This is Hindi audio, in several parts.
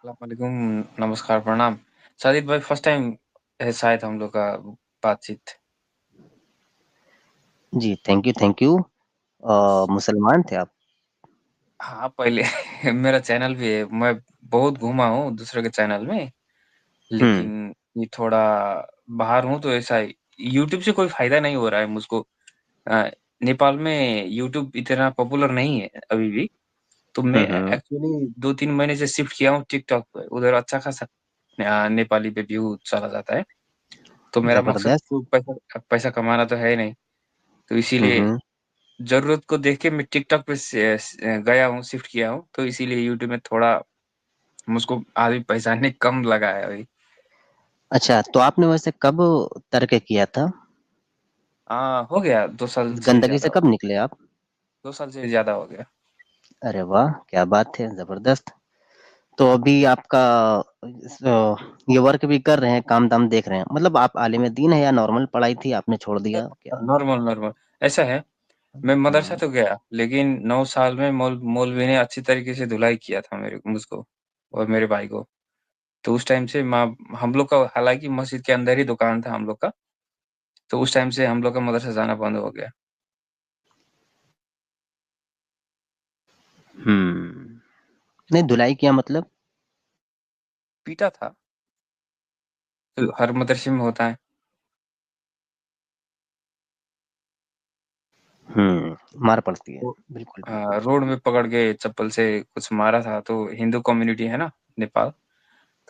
वालेकुम, नमस्कार, प्रणाम। साजिद भाई फर्स्ट टाइम है शायद हम लोग का बातचीत। जी, थैंक यू। मुसलमान थे आप? हाँ, पहले मेरा चैनल भी है, मैं बहुत घूमा हूँ दूसरे के चैनल में, हुँ, लेकिन ये थोड़ा बाहर हूँ तो ऐसा है। यूट्यूब से कोई फ़ायदा नहीं हो रहा है मुझको। अ, नेपाल में यूट्यूब इतना पॉपुलर नहीं है अभी भी, तो मैं हुँ, हुँ। एक्चुअली 2-3 महीने से शिफ्ट किया हूँ टिकटॉक पे, उधर अच्छा खासा नेपाली पे व्यू चला जाता है। तो मेरा मकसद ज़बरदस्त। तो पैसा पैसा कमाना तो है नहीं, तो हुँ, इसीलिए हुँ। ज़रूरत को देख के मैं टिकटॉक पे गया हूँ, शिफ्ट किया हूँ, तो इसीलिए यूट्यूब में थोड़ा मुझको आदमी पहचानने कम लगा है अभी। अच्छा, तो आपने वैसे कब तर्क किया था? हो गया 2 साल से गंदगी ज़्यादा से हो कब गया, निकले आप? 2 साल से ज़्यादा हो गया। अरे वाह! क्या बात है, ज़बरदस्त। तो अभी आपका ये वर्क भी कर रहे हैं, काम-धाम देख रहे हैं। मतलब आप आलिम दीन हैं या नॉर्मल पढ़ाई थी, आपने छोड़ दिया क्या? नॉर्मल नॉर्मल ऐसा है, मैं मदरसा हुँ, तो गया, लेकिन 9 साल में मौलवी ने अच्छी तरीके से धुलाई किया था मुझको और मेरे भाई को। तो उस टाइम से माँ हम लोग का हालाँकि मस्जिद के अंदर ही दुकान था हम लोग का, तो उस टाइम से हम लोग का मदरसा जाना बंद हो गया। हुँ। नहीं धुलाई किया मतलब? पीटा था, तो हर मदरसे में होता है। मार पड़ती है। तो बिल्कुल, बिल्कुल। रोड में पकड़ के चप्पल से कुछ मारा था, तो हिंदू कम्युनिटी है ना नेपाल,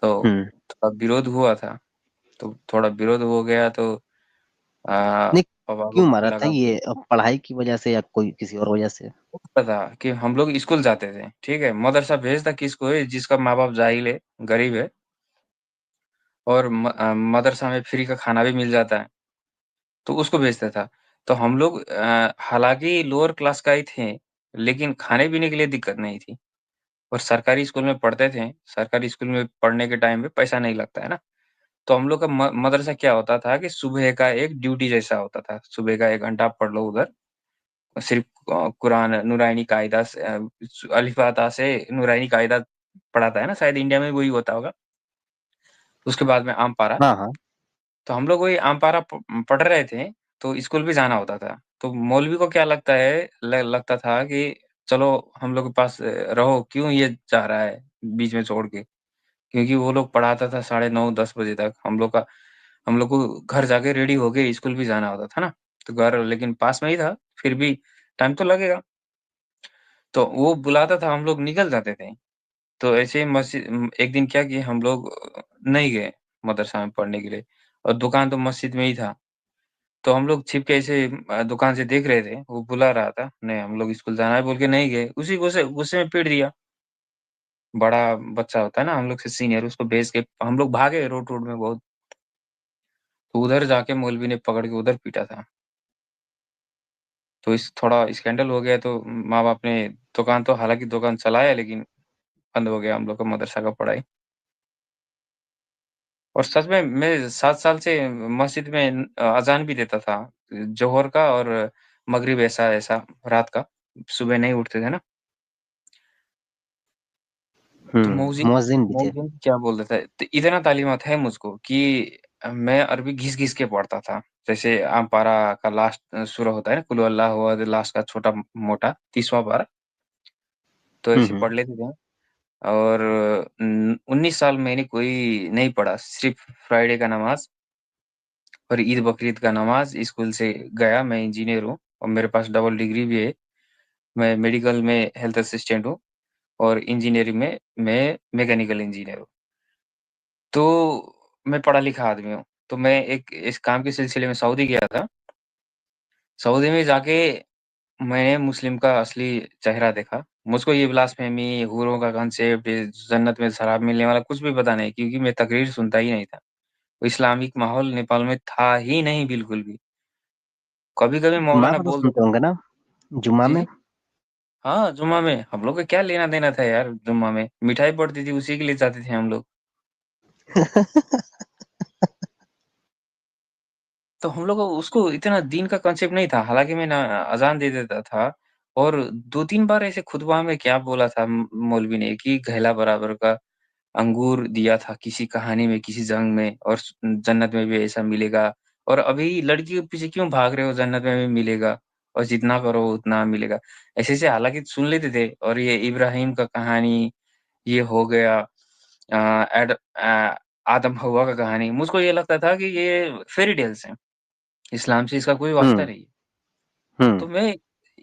तो हुँ। थोड़ा विरोध हुआ था। तो थोड़ा विरोध हो गया तो नहीं, पापा को क्यों मारा था लगा ये पढ़ाई की वजह से या कोई किसी और वजह से? पता कि हम लोग स्कूल जाते थे, ठीक है? मदरसा भेजता किसको है जिसका माँ-बाप जाहिल है, गरीब है और मदरसा में फ्री का खाना भी मिल जाता है, तो उसको भेजता था। तो हम लोग हालाँकि लोअर क्लास का ही थे, लेकिन खाने-पीने के लिए दिक्कत नहीं थी। और सरकारी स्कूल में पढ़ते थे, सरकारी स्कूल में पढ़ने के टाइम पे पैसा नहीं लगता है ना, तो हम लोग का मदरसा क्या होता था कि सुबह का एक ड्यूटी जैसा होता था। सुबह का 1 घंटा पढ़ लो उधर, सिर्फ़ कुरान नूरानी कायदा से अलिफ-बा-ता से नूरानी कायदा पढ़ाता है ना, शायद इंडिया में वही होता होगा। उसके बाद में आम पारा, हाँ, हाँ। तो हम लोग वही आम पारा पढ़ रहे थे, तो स्कूल भी जाना होता था। तो मौलवी को क्या लगता है लगता था कि चलो हम लोग के पास रहो, क्यों ये जा रहा है बीच में छोड़ के? क्योंकि वो लोग पढ़ाता था साढ़े 9-10 बजे तक। हम लोग को घर जाके रेडी होके स्कूल भी जाना होता था ना। तो घर लेकिन पास में ही था, फिर भी टाइम तो लगेगा। तो वो बुलाता था, हम लोग निकल जाते थे। तो ऐसे ही एक दिन क्या किए हम लोग नहीं गए मदरसा में पढ़ने के लिए और दुकान तो मस्जिद में ही था। तो हम लोग छिप के ऐसे दुकान से देख रहे थे, वो बुला रहा था। नहीं, हम लोग स्कूल जाना है बोल के नहीं गए। उसी गुस्से गुस्से में पीट दिया। बड़ा बच्चा होता है ना हम लोग से सीनियर, उसको भेज के हम लोग भागे रोड-वोड में बहुत। तो उधर जाके मौलवी ने पकड़ के उधर पीटा था। तो इस थोड़ा स्कैंडल हो गया तो माँ-बाप ने दुकान तो हालाँकि दुकान चलाया लेकिन बंद हो गया हम लोग का मदरसा का पढ़ाई। और सच में मैं 7 साल से मस्जिद में अज़ान भी देता था। ज़ोहर का और मगरिब ऐसा रात का, सुबह नहीं उठते थे ना। तो मुअज़्ज़िन भी थे। मौज़िन क्या बोल देता है, तो इतना तालीमात है मुझको कि मैं अरबी घिस-घिस के पढ़ता था। जैसे आम पारा का लास्ट सूरा होता है ना, कुल अल्लाहु अहद लास्ट का छोटा-मोटा 30वां पारा, तो हुँ, ऐसे हुँ। पढ़ लेते थे और 19 साल मैंने कोई नहीं पढ़ा, सिर्फ़ फ्राइडे का नमाज़ और ईद बकरीद का नमाज़ स्कूल से गया। मैं इंजीनियर हूँ और मेरे पास डबल डिग्री भी है। मैं मेडिकल में हेल्थ असिस्टेंट हूँ और इंजीनियरिंग में मैं मैकेनिकल इंजीनियर हूँ। तो मैं पढ़ा-लिखा आदमी हूँ। तो मैं एक इस काम के सिलसिले में सऊदी गया था। सऊदी में जाके मैंने मुस्लिम का असली चेहरा देखा। मुझको ये ब्लास्फेमी, हूरों का कॉन्सेप्ट, ये जन्नत में शराब मिलने वाला कुछ भी पता नहीं क्योंकि मैं तकरीर सुनता ही नहीं था। इस्लामिक माहौल नेपाल में था ही नहीं बिल्कुल भी। कभी-कभी जुम्मा मौलाना को तो बोल सुनते देता होंगे था। ना? जुम्मा जी, में? जी। हाँ, जुम्मा में हम लोग का क्या लेना-देना था यार जुम्मा में। मिठाई पड़ती थी उसी के लिए जाते थे हम लोग। तो हम लोग को उसको इतना दीन का कॉन्सेप्ट नहीं था। हालाँकि मैं ना अज़ान दे देता था और 2-3 बार ऐसे खुतबा में क्या बोला था मौलवी ने कि घैला बराबर का अंगूर दिया था किसी कहानी में, किसी जंग में और जन्नत में भी ऐसा मिलेगा और अभी लड़की के पीछे क्यों भाग रहे हो जन्नत में भी मिलेगा और जितना करो उतना मिलेगा। ऐसे-ऐसे हालाँकि सुन लेते थे और ये इब्राहिम का कहानी, ये हो गया आदम हव्वा का कहानी, मुझको ये लगता था कि ये फेयरी टेल्स हैं, इस्लाम से इसका कोई वास्ता हुँ, नहीं है। हुँ, तो मैं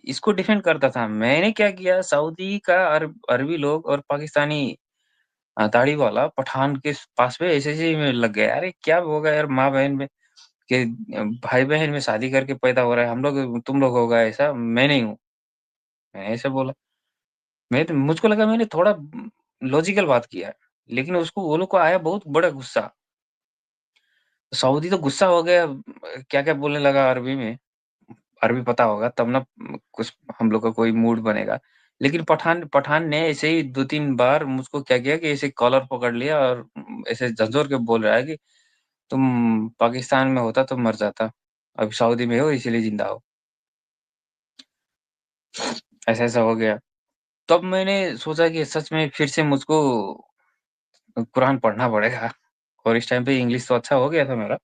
इसको डिफेंड करता था। मैंने क्या किया सऊदी का अरबी लोग और पाकिस्तानी दाढ़ी वाला पठान के पास में ऐसे-ऐसे ही मैं लग गया। अरे क्या होगा यार माँ-बहन में के भाई-बहन में शादी करके पैदा हो रहा है, हम लोग तुम लोग होगा ऐसा, मैं नहीं हूँ। मैंने ऐसे बोला। मैं तो मुझको लगा मैंने थोड़ा लॉजिकल बात किया है। लेकिन उसको वो लोग को आया बहुत बड़ा गुस्सा। सऊदी तो गुस्सा हो गया क्या-क्या बोलने लगा अरबी में। अरबी पता होगा तब ना कुछ हम लोग का कोई मूड बनेगा। लेकिन पठान पठान ने ऐसे ही 2-3 बार मुझको क्या किया कि ऐसे कॉलर पकड़ लिया और ऐसे झंझोर के बोल रहा है कि तुम पाकिस्तान में होता तो मर जाता। अब सऊदी में हो इसीलिए ज़िंदा हो। ऐसा-ऐसा हो गया। तब मैंने सोचा कि सच में फिर से मुझको कुरान पढ़ना पड़ेगा और इस टाइम पे इंग्लिश तो अच्छा हो गया था मेरा।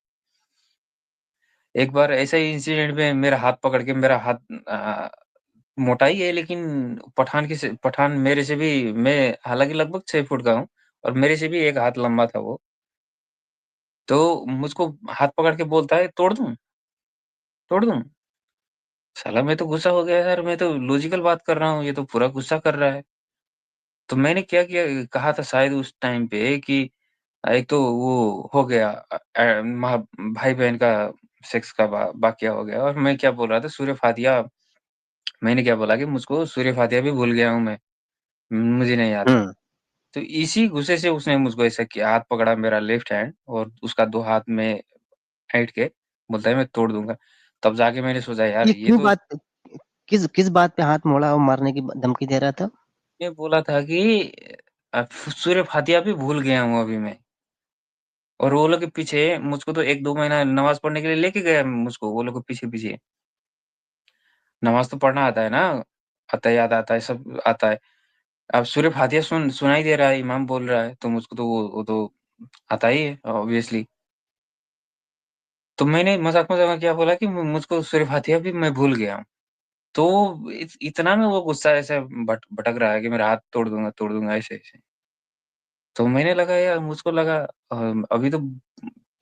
एक बार ऐसे ही इंसिडेंट में मेरा हाथ पकड़ के मेरा हाथ मोटा ही है लेकिन पठान मेरे से भी मैं हालाँकि लगभग 6 फुट का हूँ और मेरे से भी 1 हाथ लंबा था वो। तो मुझको हाथ पकड़ के बोलता है, "तोड़ दूँ? तोड़ दूँ?" साला मैं तो गुस्सा हो गया यार, मैं तो लॉजिकल बात कर रहा हूँ, ये तो पूरा गुस्सा कर रहा है। तो मैंने क्या किया कहा था शायद उस टाइम पे कि एक तो वो हो गया भाई-बहन का सेक्स का वाकया हो गया और मैं क्या बोल रहा था सूर्य फातिहा मैंने क्या बोला कि मुझको सूर्य फातिहा भी भूल गया हूँ मैं, मुझे नहीं आता। हुँ। तो इसी गुस्से से उसने मुझको ऐसा किया, हाथ पकड़ा मेरा लेफ्ट हैंड और उसका 2 हाथ में ऐंठ के बोलता है मैं तोड़ दूँगा। तब जाके मैंने सोचा यार ये ये क्यों तो बात किस किस बात पे हाथ मोड़ा और मारने की धमकी दे रहा था? ये बोला था कि सूर्य फातिहा भी भूल गया हूँ अभी मैं और वो लोग के पीछे मुझको तो 1-2 महीना नमाज़ पढ़ने के लिए लेके गया मुझको वो लोग के पीछे-पीछे। नमाज़ तो पढ़ना आता है ना, अत्तहियात आता है, सब आता है। अब सूर्य फातिहा सुनाई दे रहा है, इमाम बोल रहा है, तो मुझको तो वो तो आता ही है ऑब्वियसली। तो मैंने मज़ाक-मज़ाक में क्या बोला कि मुझको सूर्य फातिहा भी मैं भूल गया हूँ। तो इतना में वो गुस्सा ऐसे भटक रहा है कि मेरा हाथ तोड़ दूँगा ऐसे-ऐसे। तो मैंने लगा यार मुझको लगा अभी तो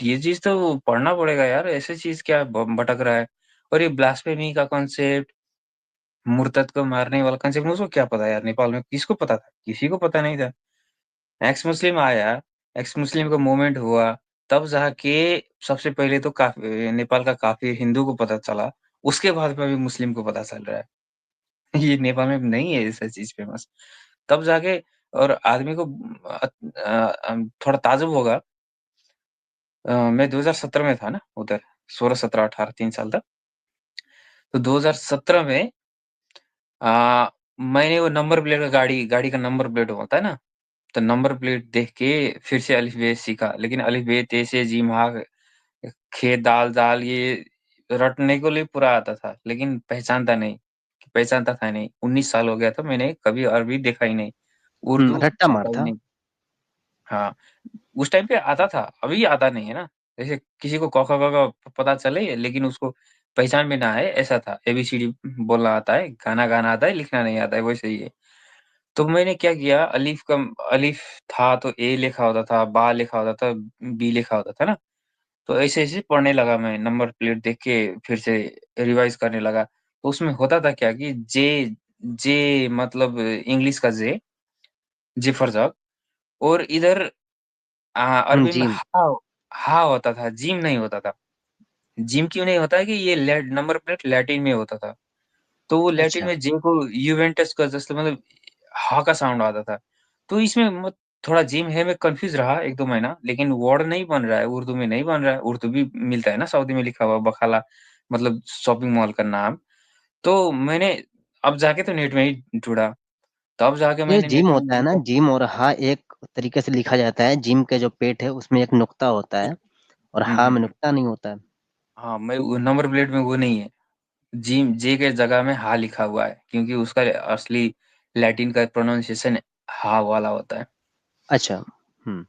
ये चीज़ तो पढ़ना पड़ेगा यार, ऐसी चीज़ क्या भटक रहा है। और ये ब्लास्फेमी का कॉन्सेप्ट, मुर्तद को मारने वाला कॉन्सेप्ट मुझको क्या पता यार नेपाल में किसको पता था? किसी को पता नहीं था। एक्स मुस्लिम आया, एक्स मुस्लिम का मूवमेंट हुआ, तब जाके सबसे पहले तो नेपाल का काफ़ी हिंदू को पता चला, उसके बाद में भी मुस्लिम को पता चल रहा है। ये नेपाल में नहीं है ऐसा चीज़ फेमस। तब जाके और आदमी को थोड़ा ताज्जुब होगा मैं 2017 में था ना उधर, 16, 17, 18 3 साल तक। तो 2017 में अ, मैंने वो नंबर प्लेट का गाड़ी का नंबर प्लेट होता है ना, तो नंबर प्लेट देख के फिर से अलिफ-बे सीखा। लेकिन अलिफ-बे, ते-से, जीम, हा, खे, दाल ये रटने को लिए पूरा आता था, लेकिन पहचानता था नहीं। 19 साल हो गया था, मैंने कभी अरबी देखा ही नहीं, उर्दू रट्टा मार पढ़ा ही था। नहीं। हाँ, उस टाइम पे आता था, अभी आता नहीं है ना। जैसे किसी को क, ख, ग, घ पता चले लेकिन उसको पहचान में ना आए, ऐसा था। एबीसीडी बोलना आता है, गाना गाना आता है, लिखना नहीं आता है, वैसे ही है। तो मैंने क्या किया अलिफ था तो ए लिखा होता था, बा लिखा होता था, बी लिखा होता था ना। तो ऐसे-ऐसे पढ़ने लगा मैं, नंबर प्लेट देख के फिर से रिवाइज़ करने लगा। तो उसमें होता था क्या कि जे जे मतलब इंग्लिश का जे फॉर जॉब और इधर हुँ, अरबी में जी। हा होता था, जीम नहीं होता था। जीम क्यों नहीं होता है कि ये नंबर प्लेट लैटिन में होता था। तो वो लैटिन अच्छा। में जे को यूवेंटस का जैसे मतलब हा का साउंड आता था। तो इसमें थोड़ा जिम है मैं कन्फ्यूज़ रहा 1-2 महीना, लेकिन वर्ड नहीं बन रहा है, उर्दू में नहीं बन रहा है। उर्दू भी मिलता है ना सऊदी में लिखा हुआ बखाला मतलब शॉपिंग मॉल का नाम। तो मैंने अब जाके तो नेट में ही ढूँढा। तब जाके ये मैंने जिम नेट में होता है ना, देखा जिम और हा एक तरीके से लिखा जाता है। जिम के जो पेट है उसमें एक नुक्ता होता है और हुँ, हा हुँ, में हुँ। नुक्ता नहीं होता है। हाँ, मैं वो नंबर प्लेट में वो नहीं है। जे के जगह में हा लिखा हुआ है क्योंकि उसका असली लैटिन का प्रोनाउंसिएशन हा वाला होता है। अच्छा। हुँ।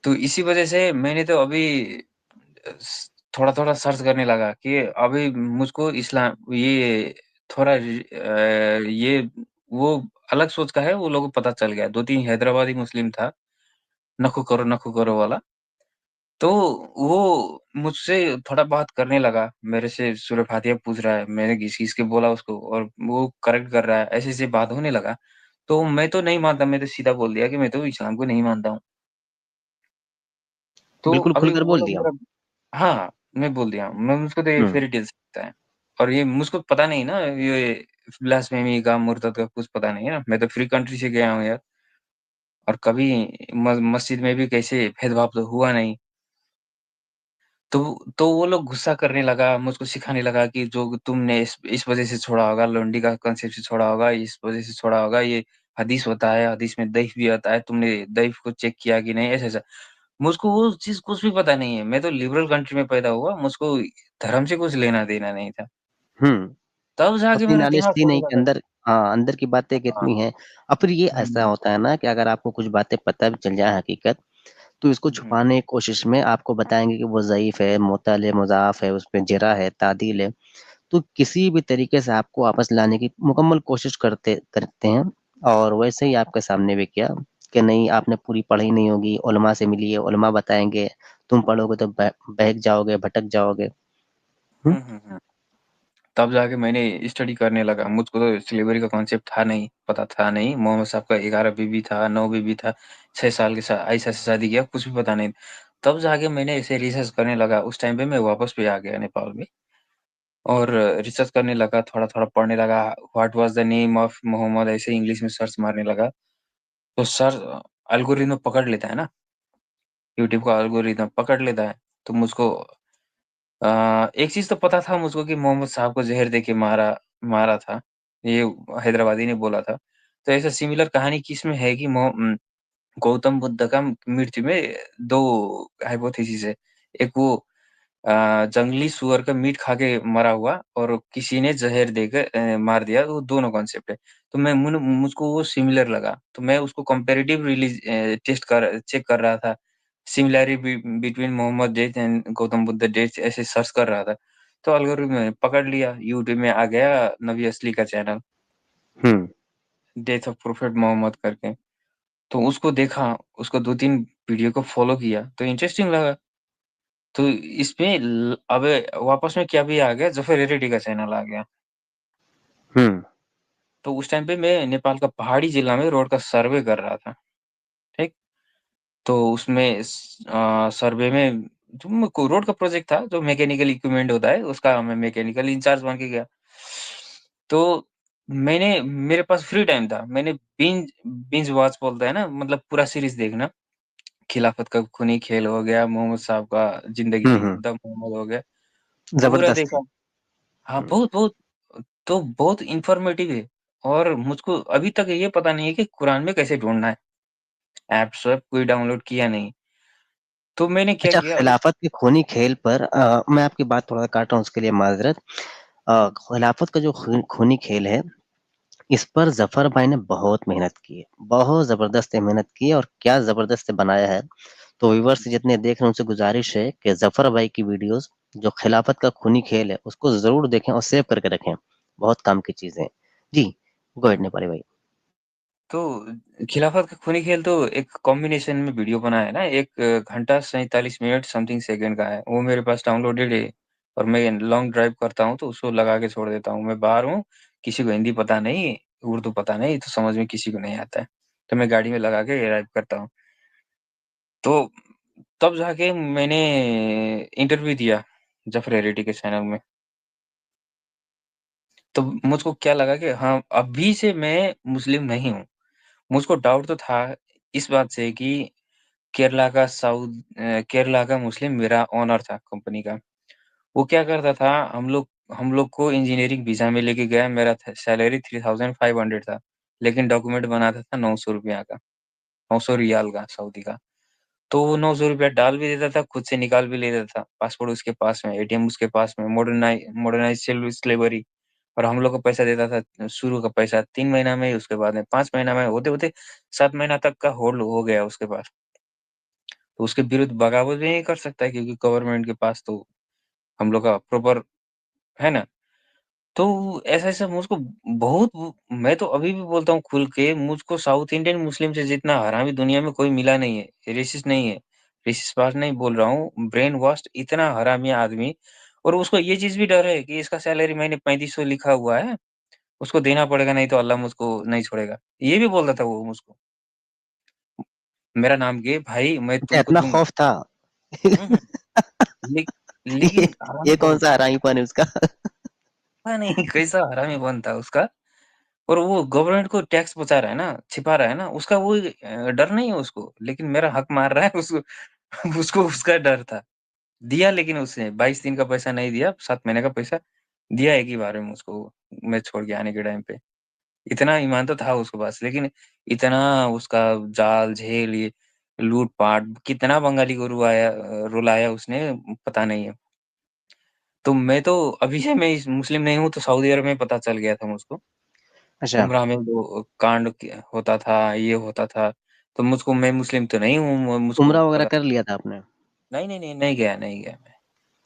तो इसी वजह से मैंने तो अभी थोड़ा-थोड़ा सर्च करने लगा कि अभी मुझको ये थोड़ा ये वो अलग सोच का है, वो लोगों को पता चल गया। 2-3 हैदराबादी मुस्लिम था, नक्कू करो वाला। तो वो मुझसे थोड़ा बात करने लगा, मेरे से सूरह फ़ातिहा पूछ रहा है, मैंने घिस-घिस के बोला उसको और वो करेक्ट कर रहा है, ऐसे-ऐसे बात होने लगा। तो मैं तो नहीं मानता, मैं तो सीधा बोल दिया कि मैं तो इस्लाम को नहीं मानता हूँ। तो बिल्कुल अभी खुलकर वो बोल लोग दिया। मेरा हाँ, मैं बोल दिया, मैं मुझको तो ये हुँ। फेयरी टेल्स लगता है और ये मुझको पता नहीं ना ये ब्लास्फेमी का, मुर्तद का कुछ पता नहीं है ना, मैं तो फ्री कंट्री से गया हूँ यार और कभी मस्जिद में भी कैसे भेदभाव तो हुआ नहीं। तो वो लोग गुस्सा करने लगा, मुझको सिखाने लगा कि जो तुमने इस वज़ह से छोड़ा होगा, लौंडी का कांसेप्ट से छोड़ा होगा, इस वज़ह से छोड़ा होगा, ये हदीस होता है, हदीस में दईफ़ भी आता है, तुमने दईफ़ को चेक किया कि नहीं? ऐसा-ऐसा। मुझको वो चीज़ कुछ भी पता नहीं है, मैं तो लिबरल कंट्री में पैदा हुआ, मुझको धर्म से कुछ लेना-देना नहीं था। हुँ। तब जाके उतनी मेरा नॉलेज दिमाग थी खोलने नहीं कि लगा। अंदर हाँ, अंदर की बातें हाँ, कितनी हैं। और फिर ये ऐसा हुँ, होता है ना कि अगर आपको कुछ बातें पता भी चल जाए हकीकत, तो इसको हुँ, छुपाने की कोशिश में आपको बताएँगे कि वो ज़ईफ़ है, मुअत्तल है, मुज़ाअफ़ है, उसमें जरा है, तादील है। तो किसी भी तरीके से आपको वापस लाने की मुकम्मल कोशिश करते हैं और वैसे ही आपके सामने भी किया कि नहीं आपने पूरी पढ़ी नहीं होगी, उलमा से मिलिए, उलमा बताएँगे, तुम पढ़ोगे तो बहक जाओगे, भटक जाओगे। हुँ, हुँ, हुँ, हुँ। तब जाके मैंने स्टडी करने लगा, मुझको तो स्लेवरी का कॉन्सेप्ट था नहीं, पता था नहीं, मोहम्मद साहब का 11 बीवी था, 9 बीवी था, 6 साल के आयशा से शादी किया, कुछ भी पता नहीं। तब जाके मैंने ऐसे रिसर्च करने लगा, उस टाइम पे मैं वापस भी आ गया नेपाल में और रिसर्च करने लगा, थोड़ा-थोड़ा पढ़ने लगा, what was the name of Muhammad ऐसे इंग्लिश में सर्च मारने लगा, तो एल्गोरिथम पकड़ लेता है ना, यूट्यूब का एल्गोरिथम पकड़ लेता है, तो मुझको एक चीज़ तो पता था मुझको कि मोहम्मद साहब को ज़हर देके मारा था। ये हैदराबादी ने बोला था। तो ऐसा सिमिलर कहानी किसमें है कि गौतम बुद्ध का मृत्यु में 2 हाइपोथेसिस है। एक वो जंगली सूअर का मीट खा के मरा हुआ और किसी ने ज़हर देकर मार दिया, वो दोनों कॉन्सेप्ट है। तो मुझको वो सिमिलर लगा, तो मैं उसको कंपैरेटिव चेक कर रहा था। Similarity between Muhammad death and Gautam Buddha death ऐसे सर्च कर रहा था। तो एल्गोरिथम ने पकड़ लिया, यूट्यूब में आ गया नबी असली का चैनल, हुँ, डेथ ऑफ प्रोफेट मोहम्मद करके। तो उसको देखा, उसको 2-3 वीडियो को फ़ॉलो किया, तो इंटरेस्टिंग लगा। तो इसमें अब वापस में क्या भी आ गया, ज़फ़र रेड्डी का चैनल आ गया। हुँ, तो उस टाइम पे मैं नेपाल का पहाड़ी जिला में रोड का सर्वे कर रहा था, ठीक? तो उसमें सर्वे में जो रोड का प्रोजेक्ट था, जो मैकेनिकल इक्विपमेंट होता है, उसका मैं मैकेनिकल इंचार्ज बन के गया। तो मेरे पास फ्री टाइम था, मैंने बिंज वॉच बोलते हैं ना, मतलब पूरा सीरीज़ देखना। खिलाफत का खूनी खेल हो गया, मोहम्मद साहब का हुँ, ज़िंदगी हुँ। द मोहम्मद हो गया, पूरा ज़बरदस्त है। देखा। हाँ, हुँ, बहुत-बहुत तो बहुत इन्फॉर्मेटिव है और मुझको अभी तक ये पता नहीं है कि कुरान में कैसे ढूँढना है। ऐप्स-वैप कोई डाउनलोड किया नहीं। तो मैंने क्या अच्छा किया उस खिलाफत के खूनी खेल पर मैं आपकी बात थोड़ा काट रहा हूँ उसके लिए माज़रत। खिलाफत का जो खूनी खेल है, इस पर ज़फ़र भाई ने बहुत मेहनत की है, बहुत ज़बरदस्त मेहनत की है और क्या ज़बरदस्त बनाया है। तो व्यूअर्स जितने देख रहे हैं उनसे गुज़ारिश है कि ज़फ़र भाई की वीडियोज़ जो खिलाफत का खूनी खेल है, उसको ज़रूर देखें और सेव करके रखें। बहुत काम की चीज़ें हैं। जी, गो अहेड नेपाली भाई। तो खिलाफत का खूनी खेल तो एक कॉम्बिनेशन में वीडियो बना है ना, 1 घंटा 47 मिनट समथिंग सेकंड का है। वो मेरे पास डाउनलोडेड है और मैं लॉन्ग ड्राइव करता हूँ तो उसको लगा के छोड़ देता हूँ। मैं बाहर हूँ, किसी को हिंदी पता नहीं, उर्दू पता नहीं, तो समझ में किसी को नहीं आता है। तो मैं गाड़ी में लगा के ड्राइव करता हूँ। तो तब जाके मैंने इंटरव्यू दिया जफ़र रेड्डी के चैनल में। तो मुझको क्या लगा कि हाँ, अभी से मैं मुस्लिम नहीं हूँ। मुझको डाउट तो था इस बात से कि केरला का मुस्लिम मेरा ओनर था कंपनी का। वो क्या करता था हम लोग को इंजीनियरिंग वीज़ा में लेके गया, मेरा था सैलरी 3500 था, लेकिन डॉक्यूमेंट बनाता था ₹900 का, 900 रियाल का, सऊदी का। तो वो ₹900 डाल भी देता था, खुद से निकाल भी लेता था। पासपोर्ट उसके पास में, एटीएम उसके पास में, मॉडर्नाइज़ स्लेवरी और हम लोग को पैसा देता था शुरू का पैसा 3 महीना में, उसके बाद में 5 महीना में, होते-होते 7 महीना तक का होल्ड हो गया उसके पास। तो उसके विरुद्ध बगावत भी नहीं कर सकता है क्योंकि गवर्नमेंट के पास तो हम लोग का प्रॉपर है ना? तो ऐसा-ऐसा मुझको बहुत वो मैं तो अभी भी बोलता हूँ खुल के मुझको साउथ इंडियन मुस्लिम से जितना हरामी दुनिया में कोई मिला नहीं है। रेसिस्ट नहीं है। रेसिस्ट बात नहीं बोल रहा हूँ, ब्रेन वॉश्ड इतना हरामी आदमी और उसको ये चीज़ भी डर है कि इसका सैलरी महीने 3500 लिखा हुआ है, उसको देना पड़ेगा नहीं तो अल्लाह मुझको नहीं छोड़ेगा। ये भी बोलता था वो मुझको। मेरा नाम ये भाई मैं अच्छा तुमको इतना दूँगा। खौफ था। हुँ, हुँ। ले ये लेकिन हरामी ये बहुत कौन-सा था। हरामीपन है उसका? पता नहीं कैसा हरामीपन था उसका। और वो गवर्नमेंट को टैक्स बचा रहा है ना, छिपा रहा है ना, उसका वो डर नहीं है उसको, लेकिन मेरा हक मार रहा है उसको उसको उसका डर था। दिया लेकिन उसने 22 दिन का पैसा नहीं दिया, 7 महीने का पैसा दिया एक ही बार में मुझको, मैं छोड़ के आने के टाइम पे। इतना ईमान तो था उसके पास, लेकिन इतना उसका जाल-झेल ये लूट-पाट कितना बंगाली को रुलाया उसने पता नहीं है। तो मैं तो अभी से मैं इस मुस्लिम नहीं हूँ, तो सऊदी अरब में पता चल गया था मुझको। अच्छा, उम्रा में जो कांड क होता था, ये होता था, तो मुझको मैं मुस्लिम तो नहीं हूँ, मुझको उम्रा वगैरह पता कर लिया था आपने? नहीं, नहीं, नहीं, नहीं गया मैं।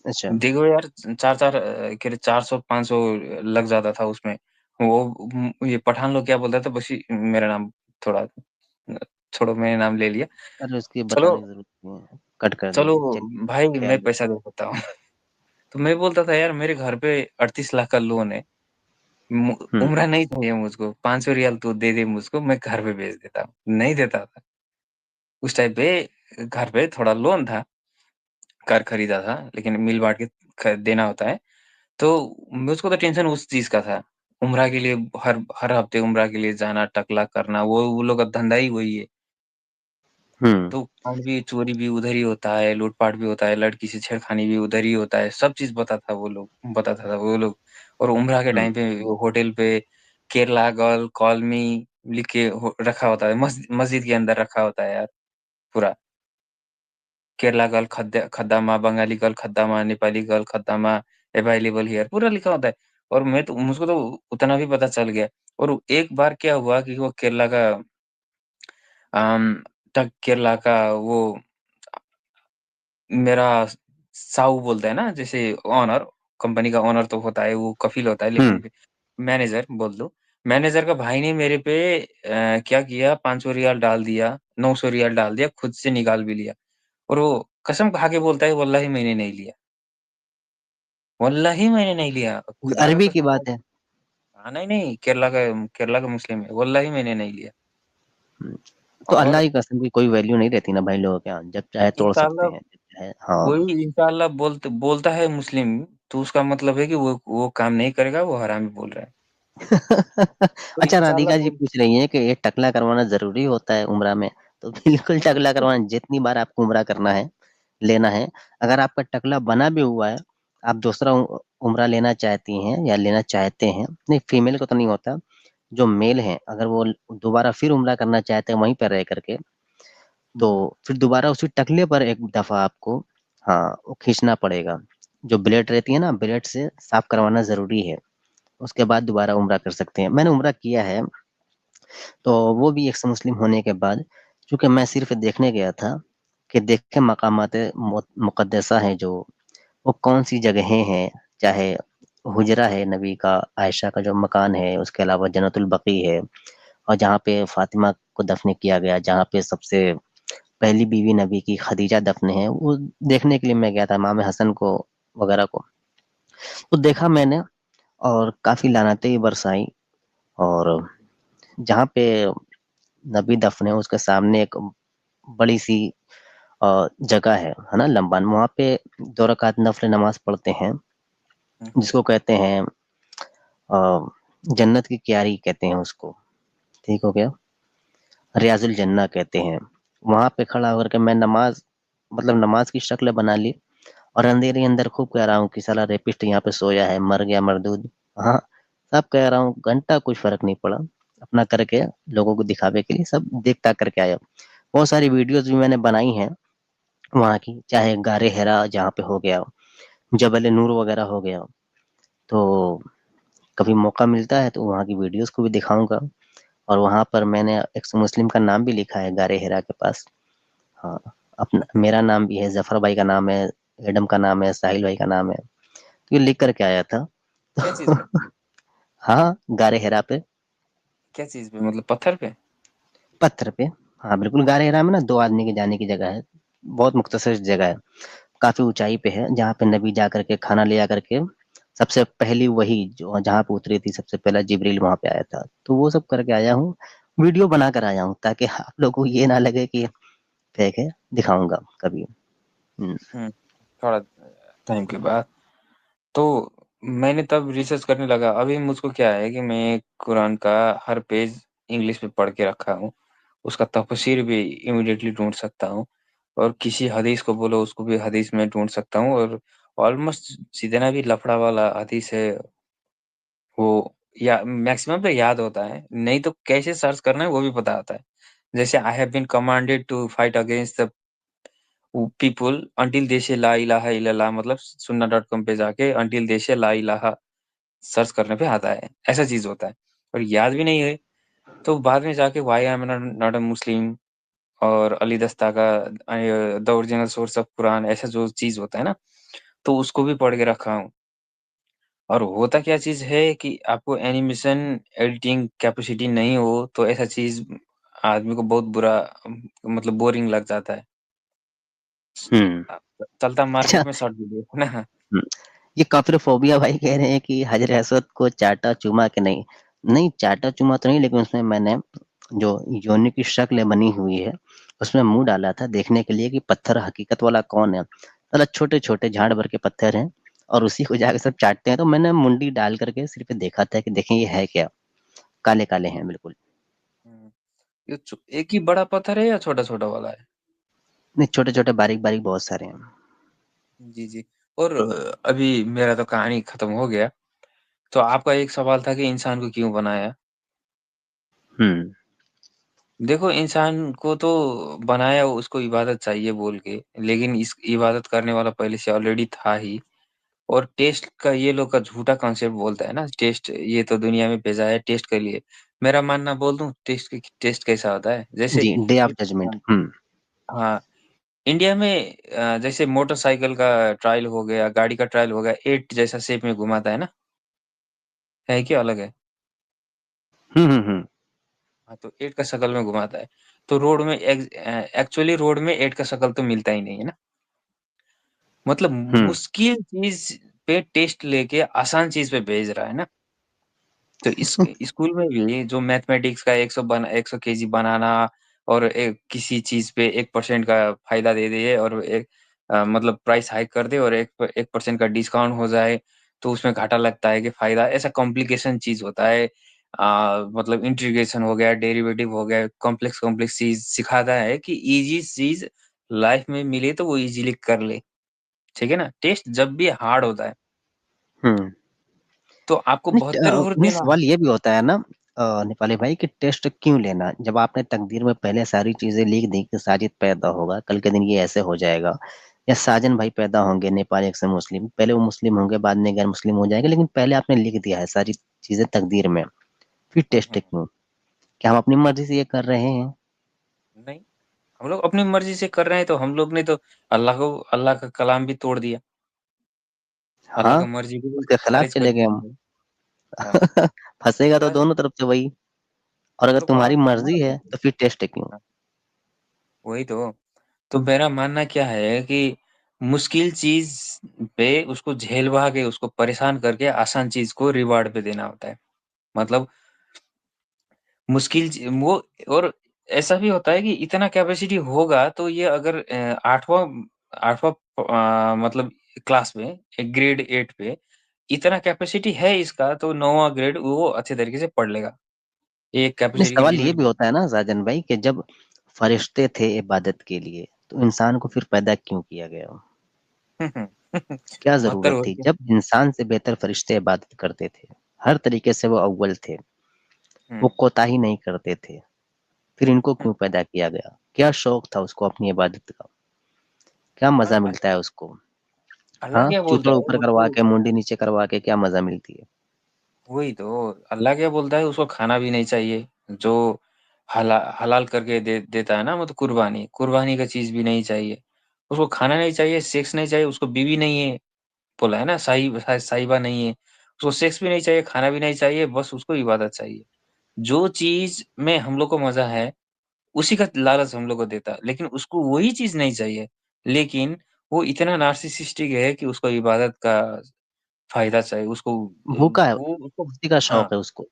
अच्छा, देखो यार 4-4 कह 400-500 लग जाता था उसमें। वो ये पठान लोग क्या बोलता था मेरा नाम थोड़ा छोड़ो मैंने नाम ले लिया। अरे उसकी चलो बताने की ज़रूरत नहीं है, कट कर चलो दीजिए। चलिए, भाई मैं ख़ैर पैसा दे देता हूँ। तो मैं बोलता था यार मेरे घर पे 38 लाख का लोन है। मु हुँ, उम्रा नहीं चाहिए मुझको, 500 रियाल तू दे दे मुझको, मैं घर पे भेज देता हूँ। नहीं देता था। उस टाइम पे घर पे थोड़ा लोन था, घर खरीदा था, लेकिन मिल बाँट के देना होता है। तो मुझको तो टेंशन उस चीज़ का था। उम्रा के लिए हर हर हफ्ते उम्रा के लिए जाना, टकला करना, वो लोग का धंधा ही वही है। हुँ, तो कांड भी, चोरी भी उधर ही होता है, लूट-पाट भी होता है, लड़की से छेड़खानी भी उधर ही होता है, सब चीज़ बताता था वो लोग। और उम्रा के हुँ, टाइम पे होटल पे केरला गर्ल कॉल मी लिख के रखा होता है, मस्जिद के अंदर रखा होता है यार पूरा। केरला गर्ल खद्दामा, बंगाली गर्ल खद्दामा, नेपाली गर्ल खद्दामा, अवेलेबल हियर पूरा लिखा होता है। और मुझको तो उतना भी पता चल गया। और एक बार क्या हुआ कि वो केरला का अम, केरला का वो मेरा साहू बोलते हैं ना जैसे ओनर, कंपनी का ओनर तो होता है, वो कफ़ील होता है हुँ, लेकिन मैनेजर बोल दो। मैनेजर का भाई ने मेरे पे क्या किया 500 रियाल डाल दिया, 900 रियाल डाल दिया, खुद से निकाल भी लिया। और वो कसम खा के बोलता है वल्लाही मैंने नहीं लिया। वल्लाही मैंने नहीं लिया, ये खुदा का अरबी की कसम खा बात है। हाँ, नहीं, केरला का मुस्लिम है, वल्लाही मैंने नहीं लिया। हुँ, तो अल्लाह और की कसम की कोई वैल्यू नहीं रहती ना भाई लोगों के यहाँ, जब चाहे तोड़ सकते इंशाअल्लाह हैं, जब चाहे हाँ। कोई इंशाअल्लाह बोलता है मुस्लिम, तो उसका मतलब है कि वो काम नहीं करेगा, वो हरामी बोल रहा है। कोई अच्छा इंशाअल्लाह राधिका जी बोल पूछ रही हैं कि ये टकला करवाना ज़रूरी होता है उम्रा में? तो बिल्कुल टकला करवाना जितनी बार आपको उम्रा करना है, लेना है, अगर आपका टकला बना भी हुआ है, आप दूसरा उम्रा लेना चाहती हैं या लेना चाहते हैं, नहीं फीमेल को तो नहीं होता, जो मेल हैं, अगर वो दोबारा फिर उम्रा करना चाहते हैं वहीं पे रह करके, तो फिर दोबारा उसी टकले पर एक दफ़ा आपको हाँ, वो खींचना पड़ेगा। जो ब्लेड रहती है ना, ब्लेड से साफ करवाना ज़रूरी है। उसके बाद दोबारा उम्रा कर सकते हैं। मैंने उम्रा किया है, तो वो भी एक से मुस्लिम होने के बाद, चूँकि मैं सिर्फ़ देखने गया था कि देखें मकामात मुक़द्दसा हैं जो, वो कौन-सी जगहें हैं, चाहे हुजरा है नबी का, आयशा का जो मकान है, उसके अलावा जन्नतुल बक़ी है और जहाँ पे फ़ातिमा को दफ़न किया गया, जहाँ पे सबसे पहली बीवी नबी की खदीजा दफ़न है, वो देखने के लिए मैं गया था, इमाम हसन को वग़ैरह को। तो देखा मैंने और काफ़ी लानतें भी बरसाई और जहाँ पे नबी दफ़न है उसके सामने एक बड़ी-सी जगह है ना? लंबन वहाँ पे 2 रकात नफ़िल नमाज़ पढ़ते हैं, हुँ, जिसको कहते हैं अ, जन्नत की क्यारी कहते हैं उसको, ठीक हो गया? रियाज़ुल जन्नह कहते हैं। वहाँ पे खड़ा होकर के मैं नमाज़ मतलब नमाज़ की शक्ल बना ली और अंधेरे अंदर खूब कह रहा हूँ कि साला रेपिस्ट यहाँ पे सोया है, मर गया मरदूद। हाँ, सब कह रहा हूँ, घंटा कुछ फ़र्क नहीं पड़ा। अपना करके लोगों को दिखावे के लिए सब देख ताक करके आया। बहुत सारी वीडियोज़ भी मैंने बनाई हैं वहाँ की, चाहे गारे हिरा जहाँ पे हो गया, जबल नूर वगैरह हो गया। तो कभी मौका मिलता है तो वहाँ की वीडियोज़ को भी दिखाऊँगा और वहाँ पर मैंने एक मुस्लिम का नाम भी लिखा है गारे हिरा के पास। हाँ, अपना मेरा नाम भी है, ज़फ़र भाई का नाम है, एडम का नाम है, साहिल भाई का नाम है। तो ये लिख कर के आया था। क्या चीज़ पे? हाँ, गारे हेरा पे, क्या चीज़ पे मतलब पत्थर पे? पत्थर पे। हाँ, बिल्कुल गारे हेरा में ना 2 आदमी के जाने की जगह है। बहुत मुख्तसर जगह है। काफ़ी ऊँचाई पे है, जहाँ पे नबी जा कर के खाना ले आकर के सबसे पहली वही जो जहाँ पे उतरी थी, सबसे पहला जिब्रील वहाँ पे आया था। तो वो सब करके आया हूँ, वीडियो बना कर आया हूँ ताकि आप लोगों को ये ना लगे कि फेक है, दिखाऊँगा कभी। हुँ, हुँ, थोड़ा टाइम के बाद। तो मैंने तब रिसर्च करने लगा। अभी मुझको क्या है कि मैं कुरान का हर पेज इंग्लिश में पढ़ के रखा हूँ। उसका तफ़सीर भी इमीडिएटली ढूँढ सकता हूँ और किसी हदीस को बोलो उसको भी हदीस में ढूँढ सकता हूँ और ऑलमोस्ट जितना भी लफड़ा वाला हदीस है वो या मैक्सिमम तो याद होता है, नहीं तो कैसे सर्च करना है वो भी पता होता है। जैसे I have been commanded to fight against the people until they say ला इलाहा इल्लल्लाह मतलब सुन्ना डॉट कॉम पे जाके अंटिल दे से ला इलाहा सर्च करने पे आता है, ऐसा चीज़ होता है और याद भी नहीं है, तो बाद में जाके why I am not not a Muslim और अली दस्ता का the original source of Quran ऐसा जो चीज़ होता है ना, तो उसको भी पढ़ के रखा हूँ। और होता क्या चीज़ है कि आपको एनिमेशन एडिटिंग कैपेसिटी नहीं हो, तो ऐसा चीज़ आदमी को बहुत बुरा मतलब बोरिंग लग जाता है। हुँ। चलता अच्छा। मार्केट में शॉर्ट वीडियो है ना? हुँ, ये काफ़िरोफ़ोबिया भाई कह रहे हैं कि हजर असवद को चाटा-चूमा कि नहीं? नहीं, चाटा-चूमा तो नहीं, लेकिन उसमें मैंने जो योनि की शक्ल बनी हुई है, उसमें मुँह डाला था देखने के लिए कि पत्थर हकीकत वाला कौन है। मतलब छोटे-छोटे झाड़ भर के पत्थर हैं और उसी को जाके सब चाटते हैं, तो मैंने मुंडी डाल कर के सिर पे देखा था कि देखें ये है क्या? काले-काले हैं बिल्कुल। हुँ, ये एक ही बड़ा पत्थर है या छोटा-छोटा वाला है? नहीं, छोटे-छोटे, बारीक-बारीक बहुत सारे हैं। जी, जी। और अभी मेरा तो कहानी खत्म हो गया। तो आपका एक सवाल था कि इंसान को क्यों बनाया? हुँ, देखो इंसान को तो बनाया उसको इबादत चाहिए बोल के, लेकिन इस इबादत करने वाला पहले से ऑलरेडी था ही और टेस्ट का ये लोग का झूठा कॉन्सेप्ट बोलता है ना, टेस्ट ये तो दुनिया में भेजा है टेस्ट के लिए। मेरा मानना बोल दूँ टेस्ट कैसा होता है? जैसे जी, डे ऑफ जजमेंट। हुँ, हाँ, इंडिया में जैसे मोटरसाइकिल का ट्रायल हो गया, गाड़ी का ट्रायल हो गया, 8 जैसा शेप में घुमाता है ना? है कि अलग है? हुँ, हुँ, हुँ, हाँ, तो 8 का शक्ल में घुमाता है। तो रोड में एक्चुअली रोड में 8 का शक्ल तो मिलता ही नहीं है ना? मतलब हुँ, मुश्किल चीज़ पे टेस्ट लेके आसान चीज़ पे भेज रहा है ना? तो इस स्कूल में भी जो मैथमेटिक्स का 100 केजी बनाना और किसी चीज़ पे 1% का फ़ायदा दे दिए और मतलब प्राइस हाइक कर दे और 1% का डिस्काउंट हो जाए, तो उसमें घाटा लगता है कि फ़ायदा ऐसा कॉम्प्लिकेशन चीज़ होता है। मतलब इंटीग्रेशन हो गया, डेरिवेटिव हो गया, कॉम्प्लेक्स कॉम्प्लेक्स चीज़ सिखाता है कि ईज़ी चीज़ लाइफ़ में मिले तो वो ईज़िली कर ले, ठीक है ना? टेस्ट जब भी हार्ड होता है, हुँ। तो आपको नहीं 72 घूर नहीं, देना सवाल ये भी होता है ना नेपाली भाई कि टेस्ट क्यों लेना? जब आपने तकदीर में पहले सारी चीज़ें लिख दी कि साजिद पैदा होगा, कल के दिन ये ऐसे हो जाएगा या साजन भाई पैदा होंगे नेपाली एक से मुस्लिम, पहले वो मुस्लिम होंगे बाद में गैर मुस्लिम हो जाएँगे, लेकिन पहले आपने लिख दिया है सारी चीज़ें तकदीर में, फिर हुँ, टेस्ट हुँ। क्यों? क्या हम अपनी मर्ज़ी से ये कर रहे हैं? नहीं, हम लोग अपनी मर्ज़ी से कर रहे हैं तो हम लोग ने तो अल्लाह का कलाम भी तोड़ दिया। अल्लाह हाँ, का मर्ज़ी को भी उसके खिलाफ ख़ारिज कर चले गए दिया हम। हमने। हाँ, फँसेगा तो अल्लाह ने दोनों तरफ से वही और अगर तो तुम्हारी कलाम हमारा मर्ज़ी है, था। तो फिर टेस्ट क्यों? हाँ, वही तो। तो मेरा मानना क्या है कि मुश्किल चीज़ पे उसको झेलवा के, उसको परेशान करके आसान चीज़ को रिवार्ड पे देना होता है। मतलब मुश्किल वो और ऐसा भी होता है कि इतना कैपेसिटी होगा तो ये अगर 8वाँ मतलब क्लास में ग्रेड 8 पे इतना कैपेसिटी है इसका तो 9वाँ ग्रेड वो अच्छे तरीके से पढ़ लेगा। एक नहीं, कैपेसिटी की सवाल ये लिमिट भी होता है ना साजन भाई कि जब फरिश्ते थे इबादत के लिए, तो इंसान को फिर पैदा क्यों किया गया? क्या 72 ज़रूरत हो थी? गया। जब इंसान से बेहतर फरिश्ते इबादत करते थे, हर तरीके से वो अव्वल थे, वो हुँ, कोताही नहीं करते थे, फिर इनको हुँ। क्यों पैदा किया गया? क्या शौक था उसको अपनी इबादत का? क्या मज़ा मिलता है उसको? अल्लाह हाँ, क्या बोलता चूथड़ा है ऊपर करवा उसको के, मुंडी नीचे करवा के क्या मज़ा मिलती है? वही तो, अल्लाह क्या बोलता है उसको खाना भी नहीं चाहिए। जो हलाल करके देता है ना, मतलब कुर्बानी का चीज़ भी नहीं चाहिए। उसको खाना नहीं चाहिए, सेक्स नहीं चाहिए, उसको बीवी नहीं है, बोला है ना, साहिबा नहीं है। उसको सेक्स भी नहीं चाहिए, खाना भी नहीं चाहिए, बस उसको इबादत चाहिए। जो चीज़ में हम लोग को मज़ा है, उसी का लालच हम लोग को देता है, लेकिन उसको वही चीज़ नहीं चाहिए। लेकिन वो इतना नार्सिसिस्टिक है कि उसको इबादत का फ़ायदा चाहिए, उसको भूखा है, वो उसको उसी का हाँ, शौक है उसको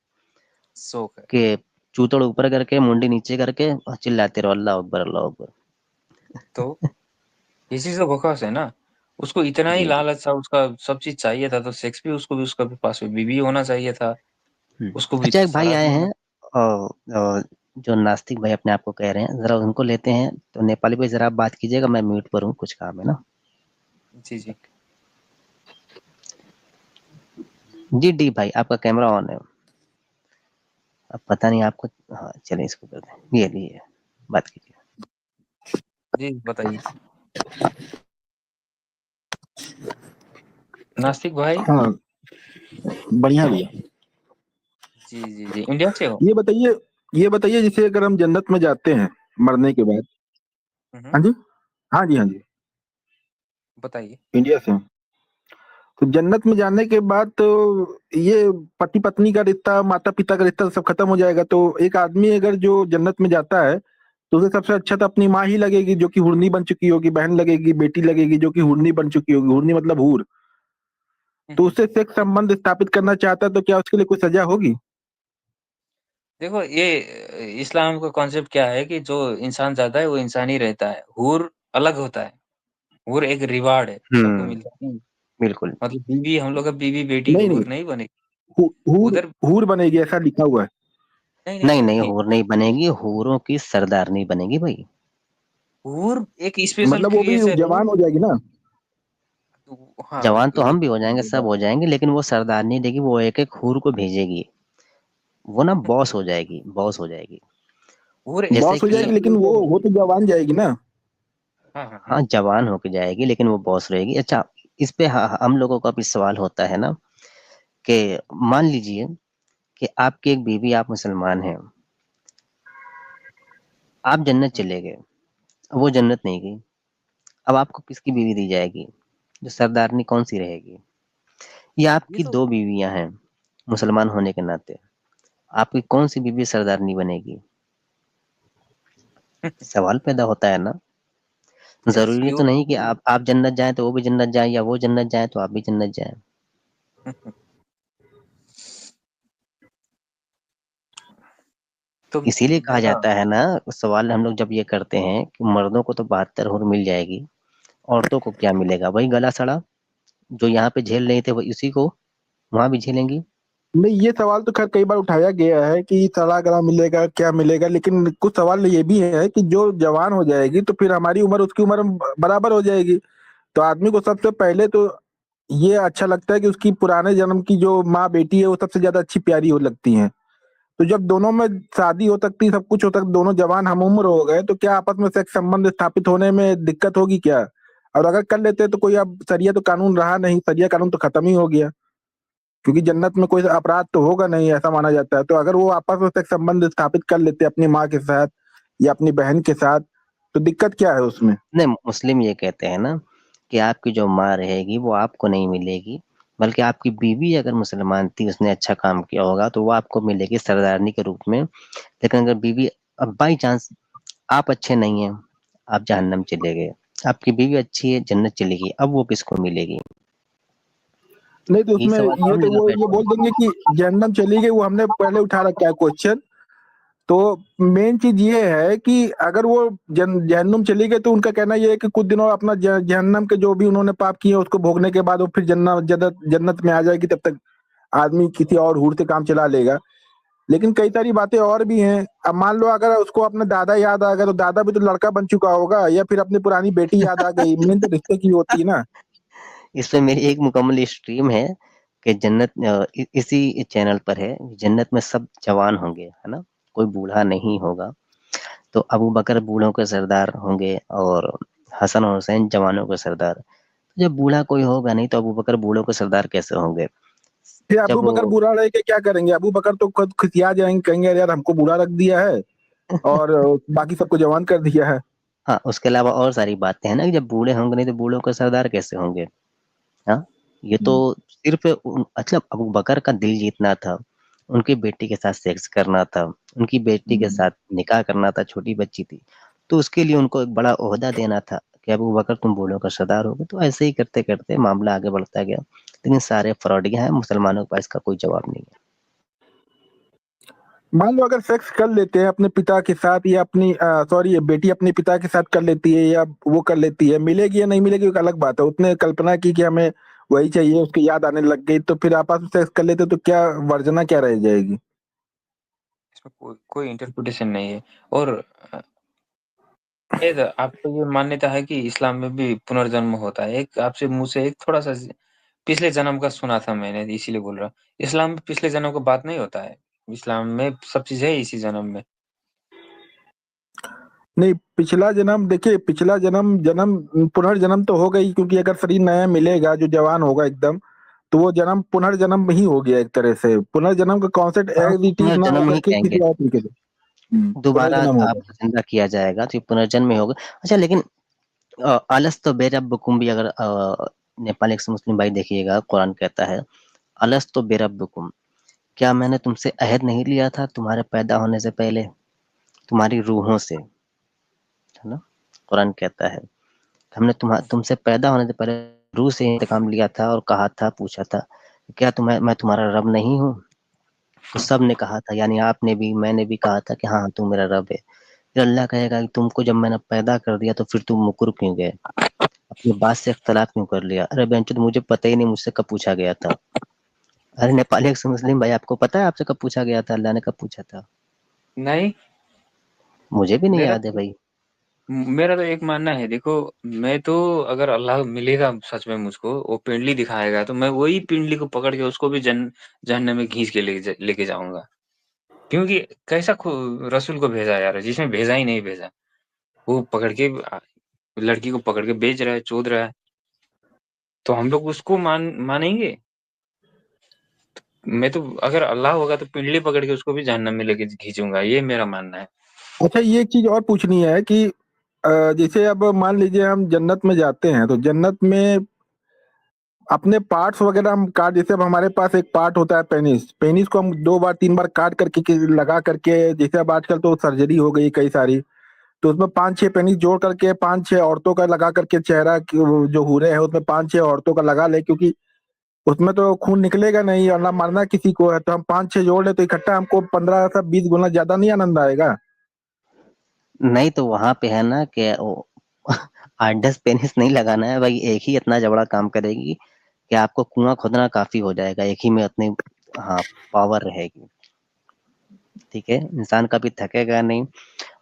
शौक है। कि चूतड़ ऊपर करके मुंडी नीचे करके और चिल्लाते रहो अल्लाह अकबर अल्लाह अकबर। तो इसी से बकवास है ना। उसको इतना ही जी जी। लालच था, उसका सब चीज़ चाहिए था, तो सेक्स भी उसको भी उसका भी पास में बीवी होना चाहिए था, उसको भी अच्छा एक भाई शराब आए भी हैं होना। जो नास्तिक भाई अपने आप को कह रहे हैं, जरा उनको लेते हैं। तो नेपाली भाई जरा आप बात कीजिएगा, मैं म्यूट पर हूँ, कुछ काम है ना। जी, जी। जी डी भाई आपका कैमरा ऑन है। अब पता नहीं आपको, हाँ चलिए इसको कर दें, ये बात कीजिए। जी, बताइए। नास्तिक भाई? हाँ, बढ़िया भैया। जी, जी, जी। इंडिया से हो? ये बताइए ये बताइए जैसे अगर हम जन्नत में जाते हैं मरने के बाद। हुँ, हुँ। हाँ जी, हाँ जी, हाँ जी, बताइए। इंडिया से हूँ। तो जन्नत में जाने के बाद तो ये पति पत्नी का रिश्ता, माता पिता का रिश्ता सब खत्म हो जाएगा। तो एक आदमी अगर जो जन्नत में जाता है तो उसे सबसे अच्छा तो अपनी माँ ही लगेगी जो कि हुरनी बन चुकी होगी, बहन लगेगी, बेटी लगेगी जो कि हुरनी बन चुकी होगी, हुरनी मतलब हूर। हुँ, तो हुँ। उससे सेक्स संबंध स्थापित करना चाहता है तो क्या उसके लिए कोई सजा होगी? देखो ये इस्लाम का कॉन्सेप्ट क्या है कि जो इंसान जाता है वो इंसान ही रहता है। हूर अलग होता है। हूर एक रिवार्ड है, सबको हुँ, मिलता है। बिल्कुल। मतलब बीवी हम लोग का बीवी-बेटी नहीं नहीं, हूर नहीं बनेगी। हूर उधर हूर बनेगी ऐसा लिखा हुआ है। नहीं, नहीं नहीं, नहीं देखिए, हूर नहीं बनेगी, हूरों की सरदारनी बनेगी भाई। हूर एक स्पेशल मतलब वो भी क्रिएचर है। जवान हो जाएगी ना? तो हाँ, जवान तो हम भी हो जाएँगे, सब बिल्कुल। हो जाएँगे, लेकिन वो सरदारनी देगी, वो एक-एक हूर को भेजेगी। वो ना बॉस हो जाएगी, बॉस हो जाएगी। हूर जैसे बॉस हो कि जाएगी स्पेशल लेकिन क्रिएचर है। वो तो जवान जाएगी ना? हाँ, हाँ, हाँ। हाँ, जवान होके जाएगी लेकिन वो बॉस रहेगी। अच्छा, इस पे हम लोगों का भी सवाल होता है ना कि मान लीजिए कि आपकी एक बीवी, आप मुसलमान हैं, आप जन्नत हुँ, चले गए, वो जन्नत नहीं गई। अब आपको किसकी बीवी दी जाएगी? जो सरदारनी कौन-सी रहेगी? या ये आपकी तो 2 बीवियाँ हैं, मुसलमान होने के नाते, आपकी कौन-सी बीवी सरदारनी बनेगी? सवाल पैदा होता है ना। यस ज़रूरी तो यू नहीं कि आप जन्नत जाएँ तो वो भी जन्नत जाए, या वो जन्नत जाए तो आप भी जन्नत जाएँ। तो इसीलिए कहा देखा जाता है ना, सवाल हम लोग जब ये करते हैं कि मर्दों को तो 72 हूर मिल जाएगी, औरतों को क्या मिलेगा? वही गला सड़ा, जो यहाँ पे झेल रहे थे वही उसी को वहाँ भी झेलेंगी। नहीं, ये सवाल तो खैर कई बार उठाया गया है कि सड़ा गला मिलेगा, क्या मिलेगा, लेकिन कुछ सवाल ये भी है कि जो जवान हो जाएगी तो फिर हमारी उम्र उसकी उम्र बराबर हो जाएगी। तो आदमी को सबसे पहले तो ये अच्छा लगता है कि उसकी पुराने जन्म की जो माँ बेटी है वो सबसे ज्यादा अच्छी प्यारी हो लगती है। तो जब दोनों में शादी हो सकती, सब कुछ हो सकता, दोनों जवान हम उम्र हो गए, तो क्या आपस में सेक्स संबंध स्थापित होने में दिक्कत होगी क्या? और अगर कर लेते तो कोई, अब शरिया तो कानून रहा नहीं, शरिया कानून तो खत्म ही हो गया, क्योंकि जन्नत में कोई अपराध तो होगा नहीं ऐसा माना जाता है। तो अगर वो आपस में सेक्स संबंध स्थापित कर लेते अपनी माँ के साथ या अपनी बहन के साथ, तो दिक्कत क्या है उसमें? नहीं, मुस्लिम ये कहते हैं ना कि आपकी जो माँ रहेगी वो आपको नहीं मिलेगी, बल्कि आपकी बीवी अगर मुसलमान थी, उसने अच्छा काम किया होगा तो वो आपको मिलेगी सरदारनी के रूप में। लेकिन अगर बीवी, अब बाई चांस आप अच्छे नहीं हैं, आप जहन्नम चले गए, आपकी बीवी अच्छी है, जन्नत चली गई, अब वो किसको मिलेगी? नहीं तो ये उसमें सवाल तो ये हम तो लगा वो ये बैठे बोल हैं। देंगे कि जहन्नम चली गई, वो हमने पहले उठा रखा है क्वेश्चन। तो मेन चीज ये है कि अगर वो जहन्नुम चली गई तो उनका कहना ये है कि कुछ दिनों अपना जहन्नम के जो भी उन्होंने पाप किए उसको भोगने के बाद वो फिर जन्नत जन्नत जन्नत में आ जाएगी, तब तक आदमी किसी और हूर से काम चला लेगा। लेकिन कई सारी बातें और भी हैं। अब मान लो अगर उसको अपना दादा याद आ गया, तो दादा भी तो लड़का बन चुका होगा, या फिर अपनी पुरानी बेटी याद आ गई, मेन तो रिश्ते की होती है ना। इस पे मेरी एक मुकम्मल स्ट्रीम है कि जन्नत इसी चैनल पर है, जन्नत में सब जवान होंगे, है ना? कोई बूढ़ा नहीं होगा। तो अबू बकर बूढ़ों के सरदार होंगे और हसन और हुसैन जवानों के सरदार। जब बूढ़ा कोई होगा नहीं तो अबू बकर बूढ़ों के सरदार कैसे होंगे? फिर अबू जब बकर वो बुरा रह के क्या करेंगे? अबू बकर तो खुद खुशिया जाएंगे, कहेंगे "अरे यार हमको बुरा रख दिया है, और बाकी सबको जवान कर दिया है। हाँ, उसके अलावा और सारी बातें हैं ना कि जब बूढ़े होंगे नहीं तो बूढ़ों के सरदार कैसे होंगे। हाँ, ये तो सिर्फ अच्छा अबू बकर का दिल जीतना था, उनकी बेटी के साथ सेक्स करना था, उनकी बेटी के साथ निकाह करना था, छोटी बच्ची थी, तो उसके लिए उनको एक बड़ा ओहदा देना था कि अबू बकर तुम बूढ़ों का सरदार हो गए। तो ऐसे ही करते करते मामला आगे बढ़ता गया, लेकिन सारे फ्रॉडिया हैं, मुसलमानों के पास इसका कोई जवाब नहीं है। मान लो अगर सेक्स कर लेते हैं अपने पिता के साथ, या अपनी सॉरी बेटी अपने पिता के साथ कर लेती है, या वो कर लेती है, मिलेगी या नहीं मिलेगी एक अलग बात है। उसने कल्पना की कि हमें वही चाहिए, उसकी याद आने लग गई, तो फिर आपस में सेक्स कर लेते तो क्या वर्जना क्या रह जाएगी? इसमें कोई इंटरप्रिटेशन नहीं है। और आपको ये मान्यता है कि इस्लाम में भी पुनर्जन्म होता है? एक आपसे मुँह से एक थोड़ा-सा पिछले जन्म का सुना था मैंने, इसीलिए बोल रहा हूँ। इस्लाम में पिछले जन्म का बात नहीं होता है। इस्लाम में सब चीज़ है इसी जन्म में। नहीं, पिछला जन्म देखिए, पिछला जन्म जन्म पुनर्जन्म तो हो गई, क्योंकि अगर शरीर नया मिलेगा जो जवान होगा एकदम, तो वो जन्म पुनर्जन्म ही हो गया एक तरह से। पुनर्जन्म का कॉन्सेप्ट हाँ, एज इट इज ना पुनर्जन्म होकर ही के कहेंगे, किसी और तरीके से दोबारा पुनर्जन्म होगा। आपको जिंदा किया जाएगा तो ये पुनर्जन्म ही होगा। अच्छा, लेकिन अलस्तो बेरब्बुकुम भी अगर नेपाली से मुस्लिम भाई देखिएगा, कुरान कहता है अलस्तो बेरब्बुकुम, क्या मैंने तुमसे अहद नहीं लिया था तुम्हारे पैदा होने से पहले, तुम्हारी रूहों से, है ना। कुरान कहता है हमने तुमसे पैदा होने से पहले रूह से इंतकाम लिया था और कहा था, पूछा था क्या तुम्हें मैं तुम्हारा रब नहीं हूँ। तो सब ने कहा था, यानी आपने भी मैंने भी कहा था कि हाँ तू मेरा रब है। फिर अल्लाह कहेगा कि तुमको जब मैंने पैदा कर दिया तो फिर तुम मुकुर क्यों गए, अपनी बात से इख्तलाफ क्यों कर लिया। अरे बेंचो, तो मुझे पता ही नहीं मुझसे कब पूछा गया था। अरे नेपाली एक मुस्लिम भाई, आपको पता है आपसे कब पूछा गया था, अल्लाह ने कब पूछा था? नहीं, मुझे भी नहीं मेरा याद है तो भाई। मेरा तो एक मानना है, देखो मैं तो अगर अल्लाह मिलेगा सच में मुझको, वो पिंडली दिखाएगा तो मैं वही पिंडली को पकड़ के उसको भी जहन्नम में घींच के लेके जाऊँगा। क्योंकि कैसा रसूल को भेजा यार, जिसने भेजा ही नहीं भेजा। वो पकड़ के लड़की को पकड़ के बेच रहा है, चोद रहा है। तो हम लोग उसको मानेंगे? मैं तो अगर अल्लाह होगा तो पिंडली पकड़ के उसको भी जहन्नम में लेके खींचूँगा, ये मेरा मानना है। अच्छा, ये एक चीज और पूछनी है कि जैसे अब मान लीजिए हम जन्नत में जाते हैं, तो जन्नत में अपने पार्ट्स वगैरह हम काट, जैसे अब हमारे पास एक पार्ट होता है पेनिस, पेनिस को हम 2 बार 3 बार काट करके लगा करके, जैसे अब आजकल तो सर्जरी हो गई कई सारी, तो उसमें 5-6 पेनिस जोड़ करके 5-6 औरतों का लगा करके, चेहरा वो जो हुरे हैं उसमें 5-6 औरतों का लगा ले, क्योंकि उसमें तो खून निकलेगा नहीं और ना मरना किसी को है, तो हम 5-6 जोड़ ले तो इकट्ठा हमको 15 से 20 गुना ज्यादा नहीं आनंद आएगा? नहीं तो वहां पे है ना कि 8-10 पेनिस नहीं लगाना है भाई, एक ही इतना जबड़ा काम करेगी कि आपको कुआं खोदना काफी हो जाएगा, एक ही में उतनी, हाँ, पावर रहेगी। ठीक है, इंसान कभी थकेगा नहीं।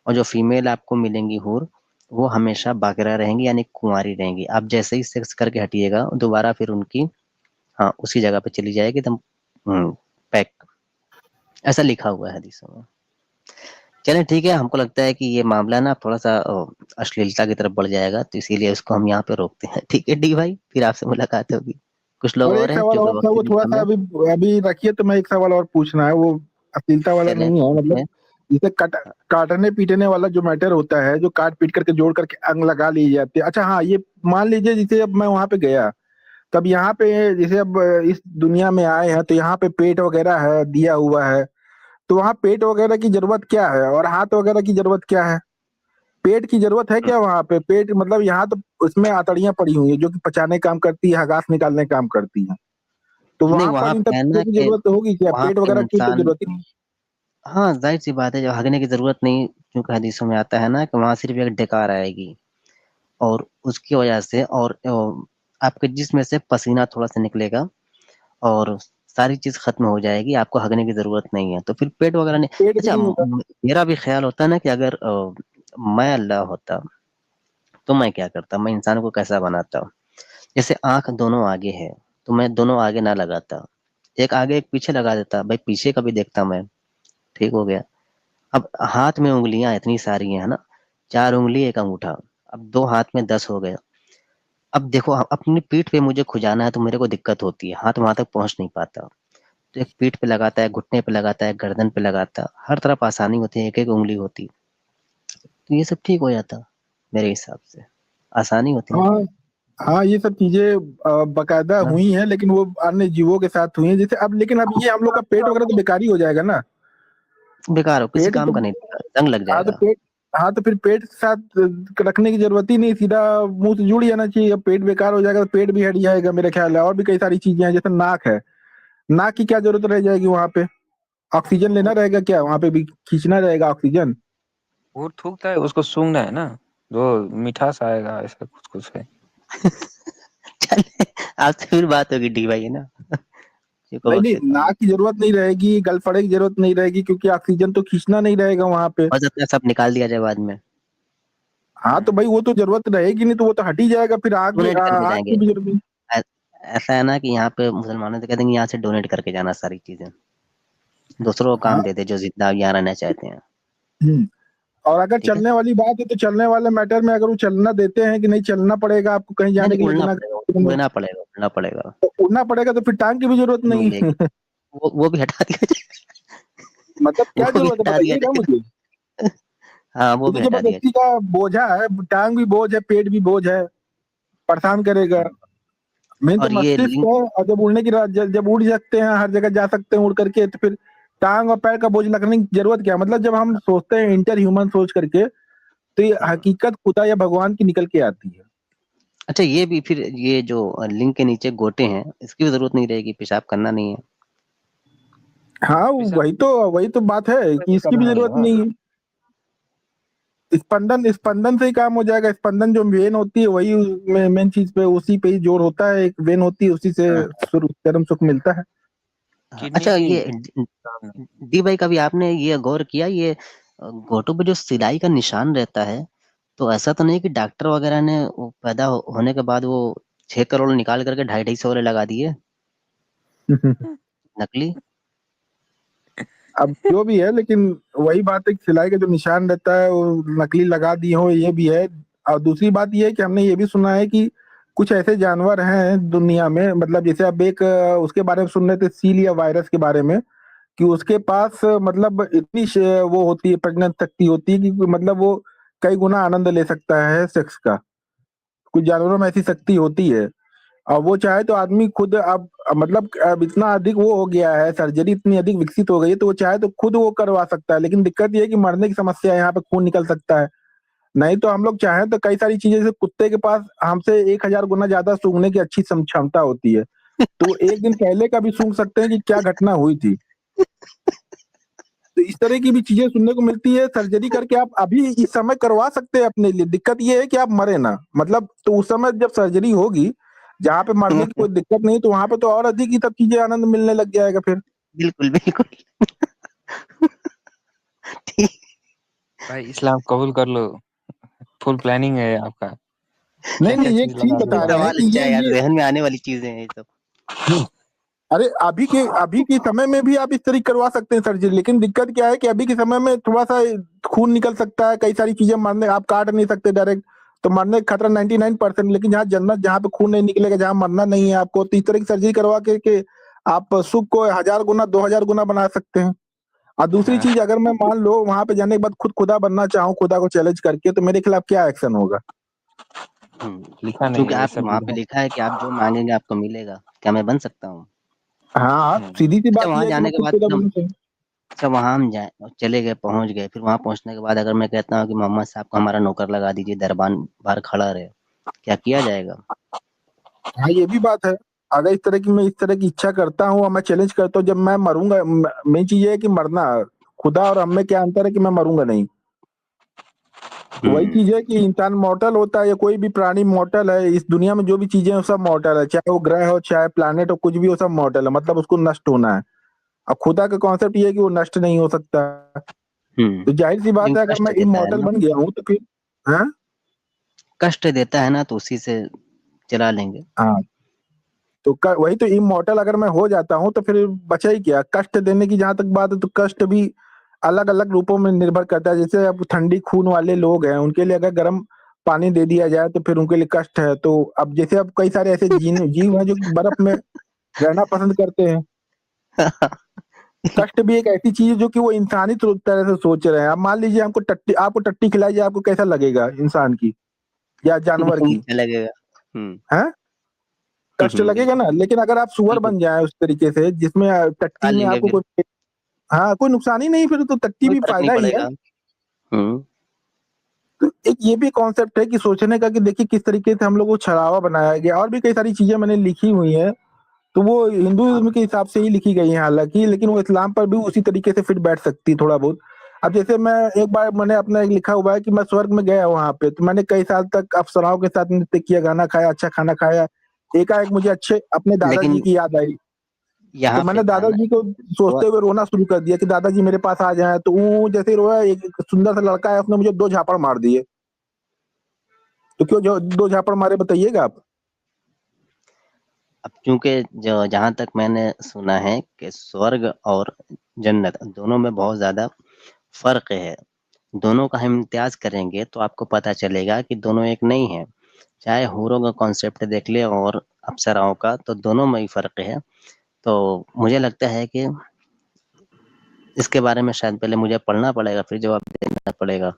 और जो फीमेल आपको मिलेंगी हूर, वो हमेशा बाकरा रहेंगी, यानी कुंवारी रहेंगी। आप जैसे ही सेक्स करके हटिएगा दोबारा फिर उनकी, हाँ, उसी जगह पे चली जाएगी एकदम पैक। ऐसा लिखा हुआ है हदीसों में। चलें ठीक है, हमको लगता है कि ये मामला ना थोड़ा सा अश्लीलता की तरफ बढ़ जाएगा, तो इसीलिए इसको हम यहाँ पे रोकते हैं। ठीक है डी भाई, फिर आपसे मुलाकात होगी। कुछ लोग और और एक हैं सवाल जो कि और था, वक्त वो जी। भी थोड़ा कम सा है। अभी अभी रखिए, तो मैं एक सवाल और पूछना है, वो अश्लीलता वाला चलें नहीं है, ठीक मतलब है। जैसे काटने पीटने वाला जो मैटर होता है, जो काट पीट करके जोड़ करके अंग लगा लिए जाते हैं। अच्छा हाँ, ये मान लीजिए जैसे अब मैं वहां पे गया, तब यहाँ पे जैसे अब इस दुनिया में आए हैं, तो यहाँ पे पेट वगैरह है दिया हुआ है, तो वहाँ पेट वगैरह की जरूरत क्या है और हाथ वगैरह की जरूरत क्या है? पेट की जरूरत है क्या वहाँ पे? पेट मतलब यहाँ तो उसमें आंतड़ियां पड़ी हुई है जो कि पचाने काम करती है, हगास निकालने काम करती है, तो नहीं, वहां पर वहां इन पे सब है ना चीजों की कि जरूरत तो होगी क्या? वहां पेट पे वगैरह की तो इंसान, जरूरत ही नहीं। हाँ जाहिर सी बात है, जब हगने की जरूरत नहीं, क्योंकि हदीसों में आता है ना कि वहां सिर्फ एक डकार आएगी और उसकी वजह से, और आपके जिस्म से पसीना थोड़ा सा निकलेगा और सारी चीज खत्म हो जाएगी, आपको हगने की जरूरत नहीं है, तो फिर पेट वगैरह नहीं। पेट भी अच्छा, नहीं होता। मेरा भी ख्याल होता है ना कि अगर मैं अल्लाह होता तो मैं क्या करता, मैं इंसान को कैसा बनाता। जैसे आंख दोनों आगे है, तो मैं दोनों आगे ना लगाता, एक आगे एक पीछे लगा देता, भाई पीछे का भी देखता मैं। ठीक हो गया। अब हाथ में उंगलियां इतनी सारी हैं, है ना, 4 उंगली एक अंगूठा, अब 2 हाथ में 10 हो गए। अब देखो, अपनी पीठ पे मुझे खुजाना है तो मेरे को दिक्कत होती है, हाथ वहां तक पहुंच नहीं पाता, तो एक पीठ पे लगाता है, घुटने पे लगाता है, गर्दन पे लगाता है, हर तरफ आसानी होती है, एक एक उंगली होती। तो ये सब ठीक हो जाता मेरे हिसाब से, आसानी होती ना। हाँ हाँ, ये सब चीजें बकायदा हाँ। हुई हैं, लेकिन वो अन्य जीवों के साथ हुई हैं जैसे अब। लेकिन अब ये हम लोग का पेट वगैरह तो बेकार ही हो जाएगा ना। बेकार हो, किसी पेट काम तो, का नहीं रहेगा, जंग लग हाँ तो जाएगा। पेट, हाँ तो फिर पेट के साथ रखने की जरूरत ही नहीं, सीधा मुंह से जुड़ जाना चाहिए। अब पेट बेकार हो जाएगा तो पेट भी हट जाएगा मेरे ख्याल है। और भी कई सारी चीजें हैं, जैसे नाक है, नाक की क्या जरूरत रह जाएगी वहां पे? ऑक्सीजन लेना रहेगा क्या वहां पे भी? खींचना रहेगा ऑक्सीजन? वो थूकता है, उसको सूंघना है ना, जो मिठास आएगा, ऐसा कुछ कुछ है। चलिए, आपसे फिर बात होगी डी भाई, है ना। को नहीं वक्त नहीं, देता हूँ। नाक की जरूरत नहीं रहेगी, गलफड़े की जरूरत नहीं रहेगी, क्योंकि ऑक्सीजन तो खींचना नहीं रहेगा वहां पे। हो सकता है सब निकाल दिया जाए बाद में, हाँ तो भाई वो तो जरूरत रहेगी नहीं, तो वो तो हट ही जाएगा। फिर आग भी, डोनेट करके आग जाएंगे। की भी जरूरत नहीं। ऐ- ऐसा है ना कि यहाँ पे मुसलमानों से कहते हैं कि यहाँ से डोनेट करके जाना सारी चीजें, दूसरों को हाँ। काम देते जो जिंदा यहाँ रहना चाहते हैं। हम्म। और अगर ठीक है। चलने वाली बात है तो चलने वाले मैटर में अगर वो चलना देते हैं कि नहीं चलना पड़ेगा आपको कहीं नहीं जाने नहीं, के लिए उड़ना बिना, पड़ेगा, उड़ना पड़ेगा, उड़ना पड़ेगा। तो उड़ना पड़ेगा तो फिर टांग की भी जरूरत नहीं नहीं। उड़ेगी, वो भी हटा दिया जाए। मतलब क्या वो भी जरूरत है हटा दिया बताइएगा जाएगा। मुझे। हाँ, वो ये तो भी हटा दिया जबरदस्ती का बोझा है, टांग भी बोझ है, पेट भी बोझ है, परेशान करेगा। जाएगा। मेन तो और ये मस्तिष्क लिंक, है। और जब उड़ने की जब उड़ सकते हैं, हर जगह जा सकते हैं उड़ करके, तो फिर टांग और पैर का बोझ लगने की जरूरत क्या है? मतलब जब हम सोचते हैं इंटर ह्यूमन सोच करके, तो ये हकीकत खुदा या भगवान की निकल के आती है। अच्छा ये भी फिर ये जो लिंक के नीचे गोटे हैं, इसकी भी जरूरत नहीं रहेगी, पेशाब करना नहीं है। हाँ पेशाब वही तो बात है कि भी इसकी भी करना नहीं जरूरत है। नहीं है। स्पंदन स्पंदन से ही काम हो जाएगा। स्पंदन जो वेन होती है वही मेन चीज पे, उसी पे ही जोर होता है। एक वेन होती है, उसी से हाँ, चरम सुख मिलता है। हाँ, किडनी अच्छा भी ये काम नहीं। डी भाई, कभी आपने ये गौर किया, ये घोटों पे जो सिलाई का निशान रहता है, तो ऐसा तो नहीं कि डॉक्टर वगैरह ने वो पैदा होने के बाद वो 6 करोड़ निकाल करके 250-250 वाले लगा दिए नकली। अब जो भी है, लेकिन वही बात है कि सिलाई का जो निशान रहता है वो नकली लगा दिए हो, ये भी है। और दूसरी बात ये है कि हमने ये भी सुना है कि कुछ ऐसे जानवर हैं दुनिया में, मतलब जैसे अब एक उसके बारे में सुन रहे थे, सीलिया वायरस के बारे में, कि उसके पास मतलब इतनी वो होती है, प्रजनन शक्ति होती है कि मतलब वो कई गुना आनंद ले सकता है सेक्स का। कुछ जानवरों में ऐसी शक्ति होती है। और वो चाहे तो आदमी खुद, अब मतलब अब इतना अधिक वो हो गया है, सर्जरी इतनी अधिक विकसित हो गई है, तो वो चाहे तो खुद वो करवा सकता है। लेकिन दिक्कत ये है कि मरने की समस्या है, यहाँ पे खून निकल सकता है। नहीं तो हम लोग चाहें तो कई सारी चीजें, जैसे कुत्ते के पास हमसे 1,000 गुना ज्यादा सूंघने की अच्छी क्षमता होती है, तो वो एक दिन पहले का भी सूंघ सकते हैं कि क्या घटना हुई थी। तो इस तरह की भी चीजें सुनने को मिलती है। सर्जरी करके आप अभी इस समय करवा सकते हैं अपने लिए। दिक्कत ये है कि आप मरे ना, मतलब तो उस समय जब सर्जरी होगी, जहाँ पे मरने की कोई दिक्कत नहीं, तो वहां पे तो और अधिक ही सब चीजें आनंद मिलने लग जाएगा फिर। बिल्कुल बिल्कुल। ठीक। भाई इस्लाम कबूल कर लो, फुल प्लानिंग है आपका, क्या नहीं क्या नहीं, ये चीज ठीक लगा ये बता दूंगा। रहे हैं सवाल कि अच्छा ये है यार, ये जहन में आने वाली चीजें हैं ये सब। अरे अभी के समय में भी आप इस तरह करवा सकते हैं सर्जरी। लेकिन दिक्कत क्या है कि अभी के समय में थोड़ा सा खून निकल सकता है, कई सारी चीजें, मरने आप काट नहीं सकते डायरेक्ट, तो मरने का खतरा 99%। लेकिन जहाँ जन्नत, जहाँ पे खून नहीं निकलेगा, जहाँ मरना नहीं है आपको, तो इस तरह की सर्जरी करवा के आप सुख को 1,000 गुना 2,000 गुना बना सकते हैं। और दूसरी हाँ, चीज, अगर मैं मान लो वहां पे जाने के बाद खुद खुदा बनना चाहूँ, खुदा को चैलेंज करके, तो मेरे खिलाफ क्या एक्शन होगा? लिखा नहीं क्योंकि है ये आप सब वहां पे भी। लिखा है कि आप जो मांगेंगे आपको मिलेगा, क्या मैं बन सकता हूँ? हाँ, है। सीधी सी अच्छा बात यह वहां है कि मैं जाने के खुद बाद खुदा फिर हम, बनना चाहूँ। अच्छा वहां हम जाए और चले गए, पहुंच गए, फिर वहां पहुंचने के बाद अगर मैं कहता हूँ कि मोहम्मद साहब को हमारा नौकर लगा दीजिए, दरबान बाहर खड़ा रहे, क्या किया जाएगा? हाँ ये भी बात है। अगर इस तरह की, मैं इस तरह की इच्छा करता हूँ और मैं चैलेंज करता हूँ, जब मैं मरूंगा, मेन चीज ये है कि मरना, खुदा और हम में क्या अंतर है कि मैं मरूंगा नहीं। तो वही हम्म। चीज है कि इंसान मॉर्टल होता है, या कोई भी प्राणी मॉर्टल है। इस दुनिया में जो भी चीजें हैं वो सब मॉर्टल है, चाहे वो ग्रह हो, चाहे प्लानिट हो, कुछ भी हो, सब मॉर्टल है, मतलब उसको नष्ट होना है। अब खुदा का कॉन्सेप्ट ये है कि वो नष्ट नहीं हो सकता। तो जाहिर सी लेकिन बात है, अगर कष्ट मैं देता है इमॉर्टल ना, बन गया हूँ तो फिर, हाँ कष्ट देता है ना, तो उसी से चला लेंगे। हाँ, तो वही तो, इमॉर्टल अगर मैं हो जाता हूँ तो फिर बचा ही क्या? कष्ट देने की जहां तक बात है, तो कष्ट भी अलग अलग रूपों में निर्भर करता है। जैसे अब ठंडी खून वाले लोग हैं, उनके लिए अगर गर्म पानी दे दिया जाए तो फिर उनके लिए कष्ट है। तो अब जैसे अब कई सारे ऐसे जीव हैं जो कि बर्फ में रहना पसंद करते हैं। कष्ट भी एक ऐसी चीज है जो कि वो इंसानी तरह से सोच रहे हैं। अब मान लीजिए आपको टट्टी खिलाई जाए, आपको कैसा लगेगा इंसान की या जानवर नहीं की? अच्छा लगेगा। हुँ। है, कष्ट लगेगा बिल्कुल, ना। लेकिन अगर आप सुअर बिल्कुल, बन जाए उस तरीके से जिसमें खा टट्टी में लेंगे आपको फिर, कोई, हाँ, कोई नुकसान ही नहीं, फिर तो टट्टी कोई भी फ़र्क नहीं फायदा ही है। पड़ेगा। हुँ, तो एक ये भी कॉन्सेप्ट है कि सोचने का कि देखिए किस तरीके से हम लोग को छढ़ावा बनाया गया। और भी कई सारी चीजें मैंने लिखी हुई हैं, तो वो हिंदुइज्म के हिसाब से ही लिखी गई हैं हालांकि, लेकिन वो इस्लाम पर भी उसी तरीके से फिट बैठ सकती थोड़ा बहुत। अब जैसे मैं एक बार मैंने अपना एक लिखा हुआ है कि मैं स्वर्ग में गया वहां पे, तो मैंने कई साल तक अप्सराओं के साथ नृत्य किया, गाना खाया, अच्छा खाना खाया। एकाएक मुझे अच्छे अपने दादाजी लेकिन की याद आई, तो यहाँ पे मैंने था ना दादाजी को वो सोचते हुए रोना शुरू कर दिया कि दादाजी मेरे पास आ जाए। तो वो जैसे ही रोया, एक सुंदर सा लड़का है, उसने मुझे 2 झापड़ मार दिए। तो क्यों जो 2 झापड़ मारे बताइएगा आप? अब चूँकि ज जहाँ तक मैंने सुना है कि स्वर्ग और जन्नत दोनों में बहुत ज़्यादा फ़र्क है। दोनों का हम इम्तियाज़ करेंगे तो आपको पता चलेगा कि दोनों एक नहीं है। चाहे हूरों का कॉन्सेप्ट देख लें और अप्सराओं का, तो दोनों में ही फ़र्क है। तो मुझे लगता है कि इसके बारे में शायद पहले मुझे पढ़ना पड़ेगा, फिर जवाब देना पड़ेगा।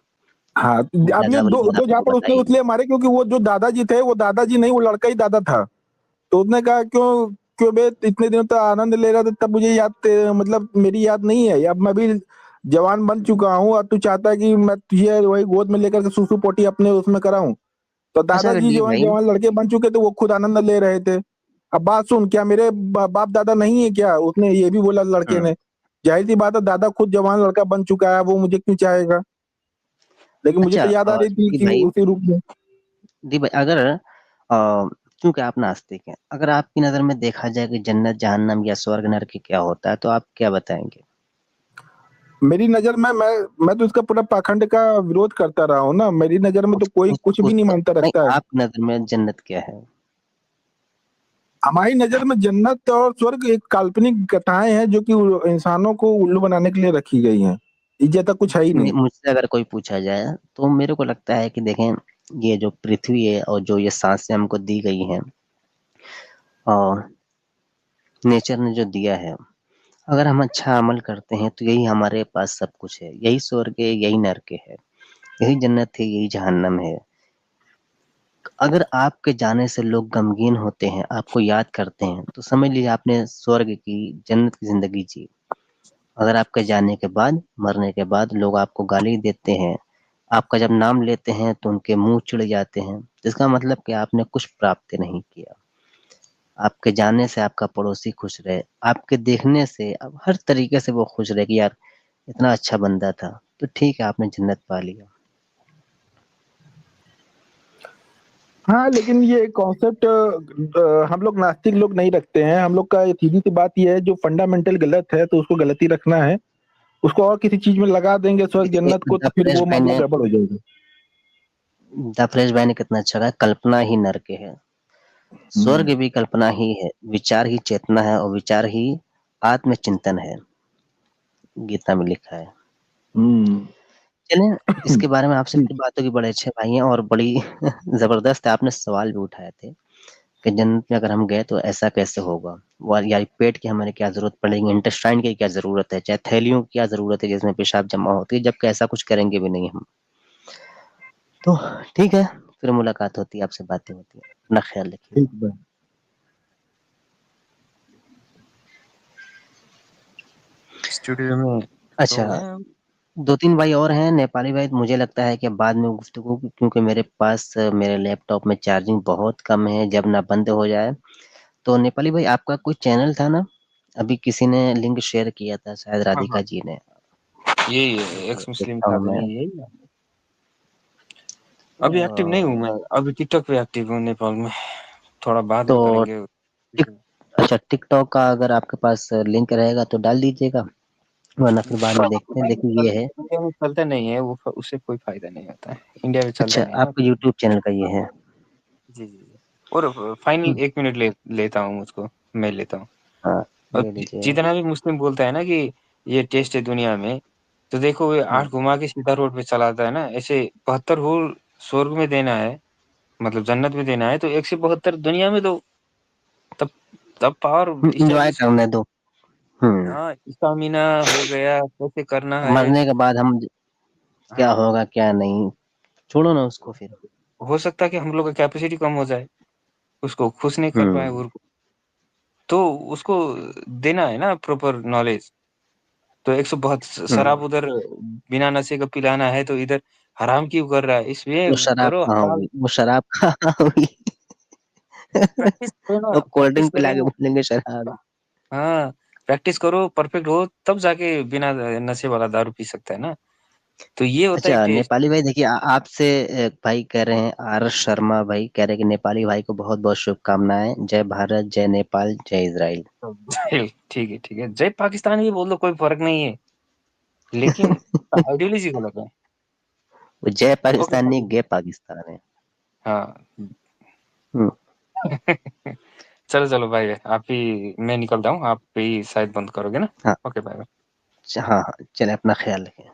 हाँ, आपने दादा वाली दो बात दो आपने तो झापड़ उसने बताई है। इसलिए मारे क्योंकि वो जो दादाजी थे, वो दादाजी नहीं, वो लड़का ही दादा था। तो उसने कहा क्यों क्यों बे इतने दिनों तक आनंद ले रहा था, तब मुझे मतलब मेरी याद नहीं है। अब मैं भी जवान बन चुका हूँ और तू चाहता है कि मैं तुझे वही गोद में लेकर के सूसू पोटी अपने उसमें कराऊं। तो अच्छा अगर दादाजी डी जो है भाई जवान लड़के बन चुके थे, वो खुद आनंद ले रहे थे। अब बात सुन, क्या मेरे बाप दादा नहीं है क्या? उसने ये भी बोला लड़के हुँ, ने। जाहिर सी बात है, दादा खुद जवान लड़का बन चुका है, वो मुझे क्यों चाहेगा? लेकिन मुझे अच्छा तो याद आ रही थी डी कि भाई उसी रूप में। दी भाई अगर चूँकि आप नास्तिक हैं, अगर आपकी नज़र में देखा जाए कि जन्नत, जहन्नम या स्वर्ग, नरक क्या होता है, तो आप क्या बताएँगे? मेरी नज़र में मैं तो इसका पूरा पाखंड का विरोध करता रहा हूँ ना। मेरी नज़र में तो कोई कुछ भी उस नहीं मानता नहीं, रखता है। आपकी नज़र में जन्नत क्या है? हमारी नज़र में जन्नत और स्वर्ग एक काल्पनिक कथाएँ हैं जो कि इंसानों को उल्लू बनाने के लिए रखी गई हैं। इससे ज़्यादा कुछ है ही नहीं। मुझसे अगर कोई पूछा जाए, तो मेरे को लगता है कि देखें, ये जो पृथ्वी है और जो ये साँसें हमको दी गई हैं और नेचर ने जो दिया है, अगर हम अच्छा अमल करते हैं, तो यही हमारे पास सब कुछ है। यही स्वर्ग है, यही नर्क है, यही जन्नत है, यही जहन्नम है। अगर आपके जाने से लोग गमगीन होते हैं, आपको याद करते हैं, तो समझ लीजिए आपने स्वर्ग की, जन्नत की ज़िंदगी जी। अगर आपके जाने के बाद, मरने के बाद लोग आपको गाली देते हैं, आपका जब नाम लेते हैं तो उनके मुँह चिढ़ जाते हैं, तो इसका मतलब कि आपने कुछ प्राप्त नहीं किया। आपके जाने से आपका पड़ोसी खुश रहे, आपके देखने से अब हर तरीके से वो खुश रहे कि यार इतना अच्छा बंदा था, तो ठीक है आपने जन्नत पा लिया। हाँ, लेकिन ये कॉन्सेप्ट हम लोग नास्तिक लोग नहीं रखते हैं। हम लोग का सीधी-सी बात ये है, जो फंडामेंटल गलत है तो उसको गलत ही रखना है। उसको और किसी चीज़ में लगा देंगे स्वर्ग देखिए जन्नत को, द तो फिर फ्रेश वो भाई मामला ने गड़बड़ हो जाएगा। द फ्रेश भाई ने कितना अच्छा कहा, कल्पना ही नर्क है। हुँ। स्वर्ग भी कल्पना ही है, विचार ही चेतना है और विचार ही आत्मचिंतन है, गीता में लिखा है। हुँ। चलें, इसके बारे में आपसे ठीक। फिर बात होगी, बड़े अच्छे भाई हैं और बड़ी ज़बरदस्त आपने सवाल भी उठाए थे कि जन्नत में अगर हम गए तो ऐसा कैसे होगा? या पेट की हमारी क्या ज़रूरत पड़ेगी, इंटेस्टाइन की क्या ज़रूरत है, चाहे थैलियों की क्या ज़रूरत है जिसमें पेशाब जमा होती है, जबकि ऐसा कुछ करेंगे भी नहीं हम। तो ठीक है, फिर मुलाकात होती है, आपसे बातें होती हैं। अपना ख़्याल रखिए। ठीक बा स्टूडियो में अच्छा, तो हैं। 2-3 भाई और हैं, नेपाली भाई, तो मुझे लगता है कि बाद में गुफ्तगू क्योंकि मेरे पास मेरे लैपटॉप में चार्जिंग बहुत कम है, जब ना बंद हो जाए। तो नेपाली भाई आपका कोई चैनल था ना? अभी किसी ने लिंक शेयर किया था शायद हाँ, राधिका हाँ। जी ने। यही है, तो एक्स मुस्लिम देखता हूँ मैं। अकादमी यही है। अ, अभी एक्टिव नहीं हूँ मैं, अभी टिकटॉक पे एक्टिव हूँ नेपाल में। थोड़ा बाद तो में करेंगे। टिक अच्छा टिकटॉक का अगर आपके पास लिंक रहेगा तो डाल दीजिएगा, वरना फिर बाद में देखते हैं। देखिए ये है, इंडिया में चलता नहीं है वो, उससे कोई फ़ायदा नहीं होता है। इंडिया में चलता अच्छा नहीं है ना। आपका यूट्यूब चैनल का ये है। जी, जी, जी। और फाइनल हुँ, 1 मिनट लेता हूँ उसको, मैं लेता हूँ। हाँ, और ले लीजिए। जितना भी मुस्लिम बोलता है ना कि ये टेस्ट है दुनिया में, तो देखो ये हुँ, 8 घुमा के सीधा रोड पे चलाता है ना, ऐसे 72 हूर स्वर्ग में देना है, मतलब जन्नत में देना है, तो 1 से 72 दुनिया में दो, तब तब पावर एन्जॉय इस्टैब्लिश करने दो। हाँ, स्टामिना हो गया, कैसे करना है। मरने के बाद हम क्या हाँ, होगा क्या नहीं, छोड़ो ना उसको फिर। हो सकता है कि हम लोग का कैपेसिटी कम हो जाए, उसको खुश नहीं कर पाए हम्म और तो उसको देना है ना प्रॉपर नॉलेज। तो 172 शराब हम्म। उधर बिना नशे का पिलाना है, तो इधर हराम क्यों कर रहा है? वो इसमें शराब करो कहाँ हलाल, हुई, वो शराब कहाँ हुई। प्रैक्टिस करो ना, वो कोल्ड प्रैक्टिस ड्रिंक पिला के करो। बोलेंगे शराब। हाँ, प्रैक्टिस करो, परफेक्ट हो, तब जाके बिना नशे वाला दारू पी सकता है ना। तो ये होता है अच्छा टेस्ट। नेपाली भाई देखिए, आपसे एक भाई कह रहे हैं, आर एस शर्मा भाई कह रहे हैं कि नेपाली भाई को बहुत बहुत शुभकामनाएं, जय भारत, जय नेपाल, जय इजराइल। ठीक है, ठीक है, जय पाकिस्तान भी बोल दो, कोई फर्क नहीं है, लेकिन आइडियोलॉजी गलत है। वो जय ओके पाकिस्तान भाई। नहीं, गे पाकिस्तान है। हाँ। हम्म, चलो चलो भाई, आप ही, मैं निकलता हूँ, आप ही शायद बंद करोगे ना। हाँ ओके, बाय। हाँ हाँ, चले अपना ख्याल रखें।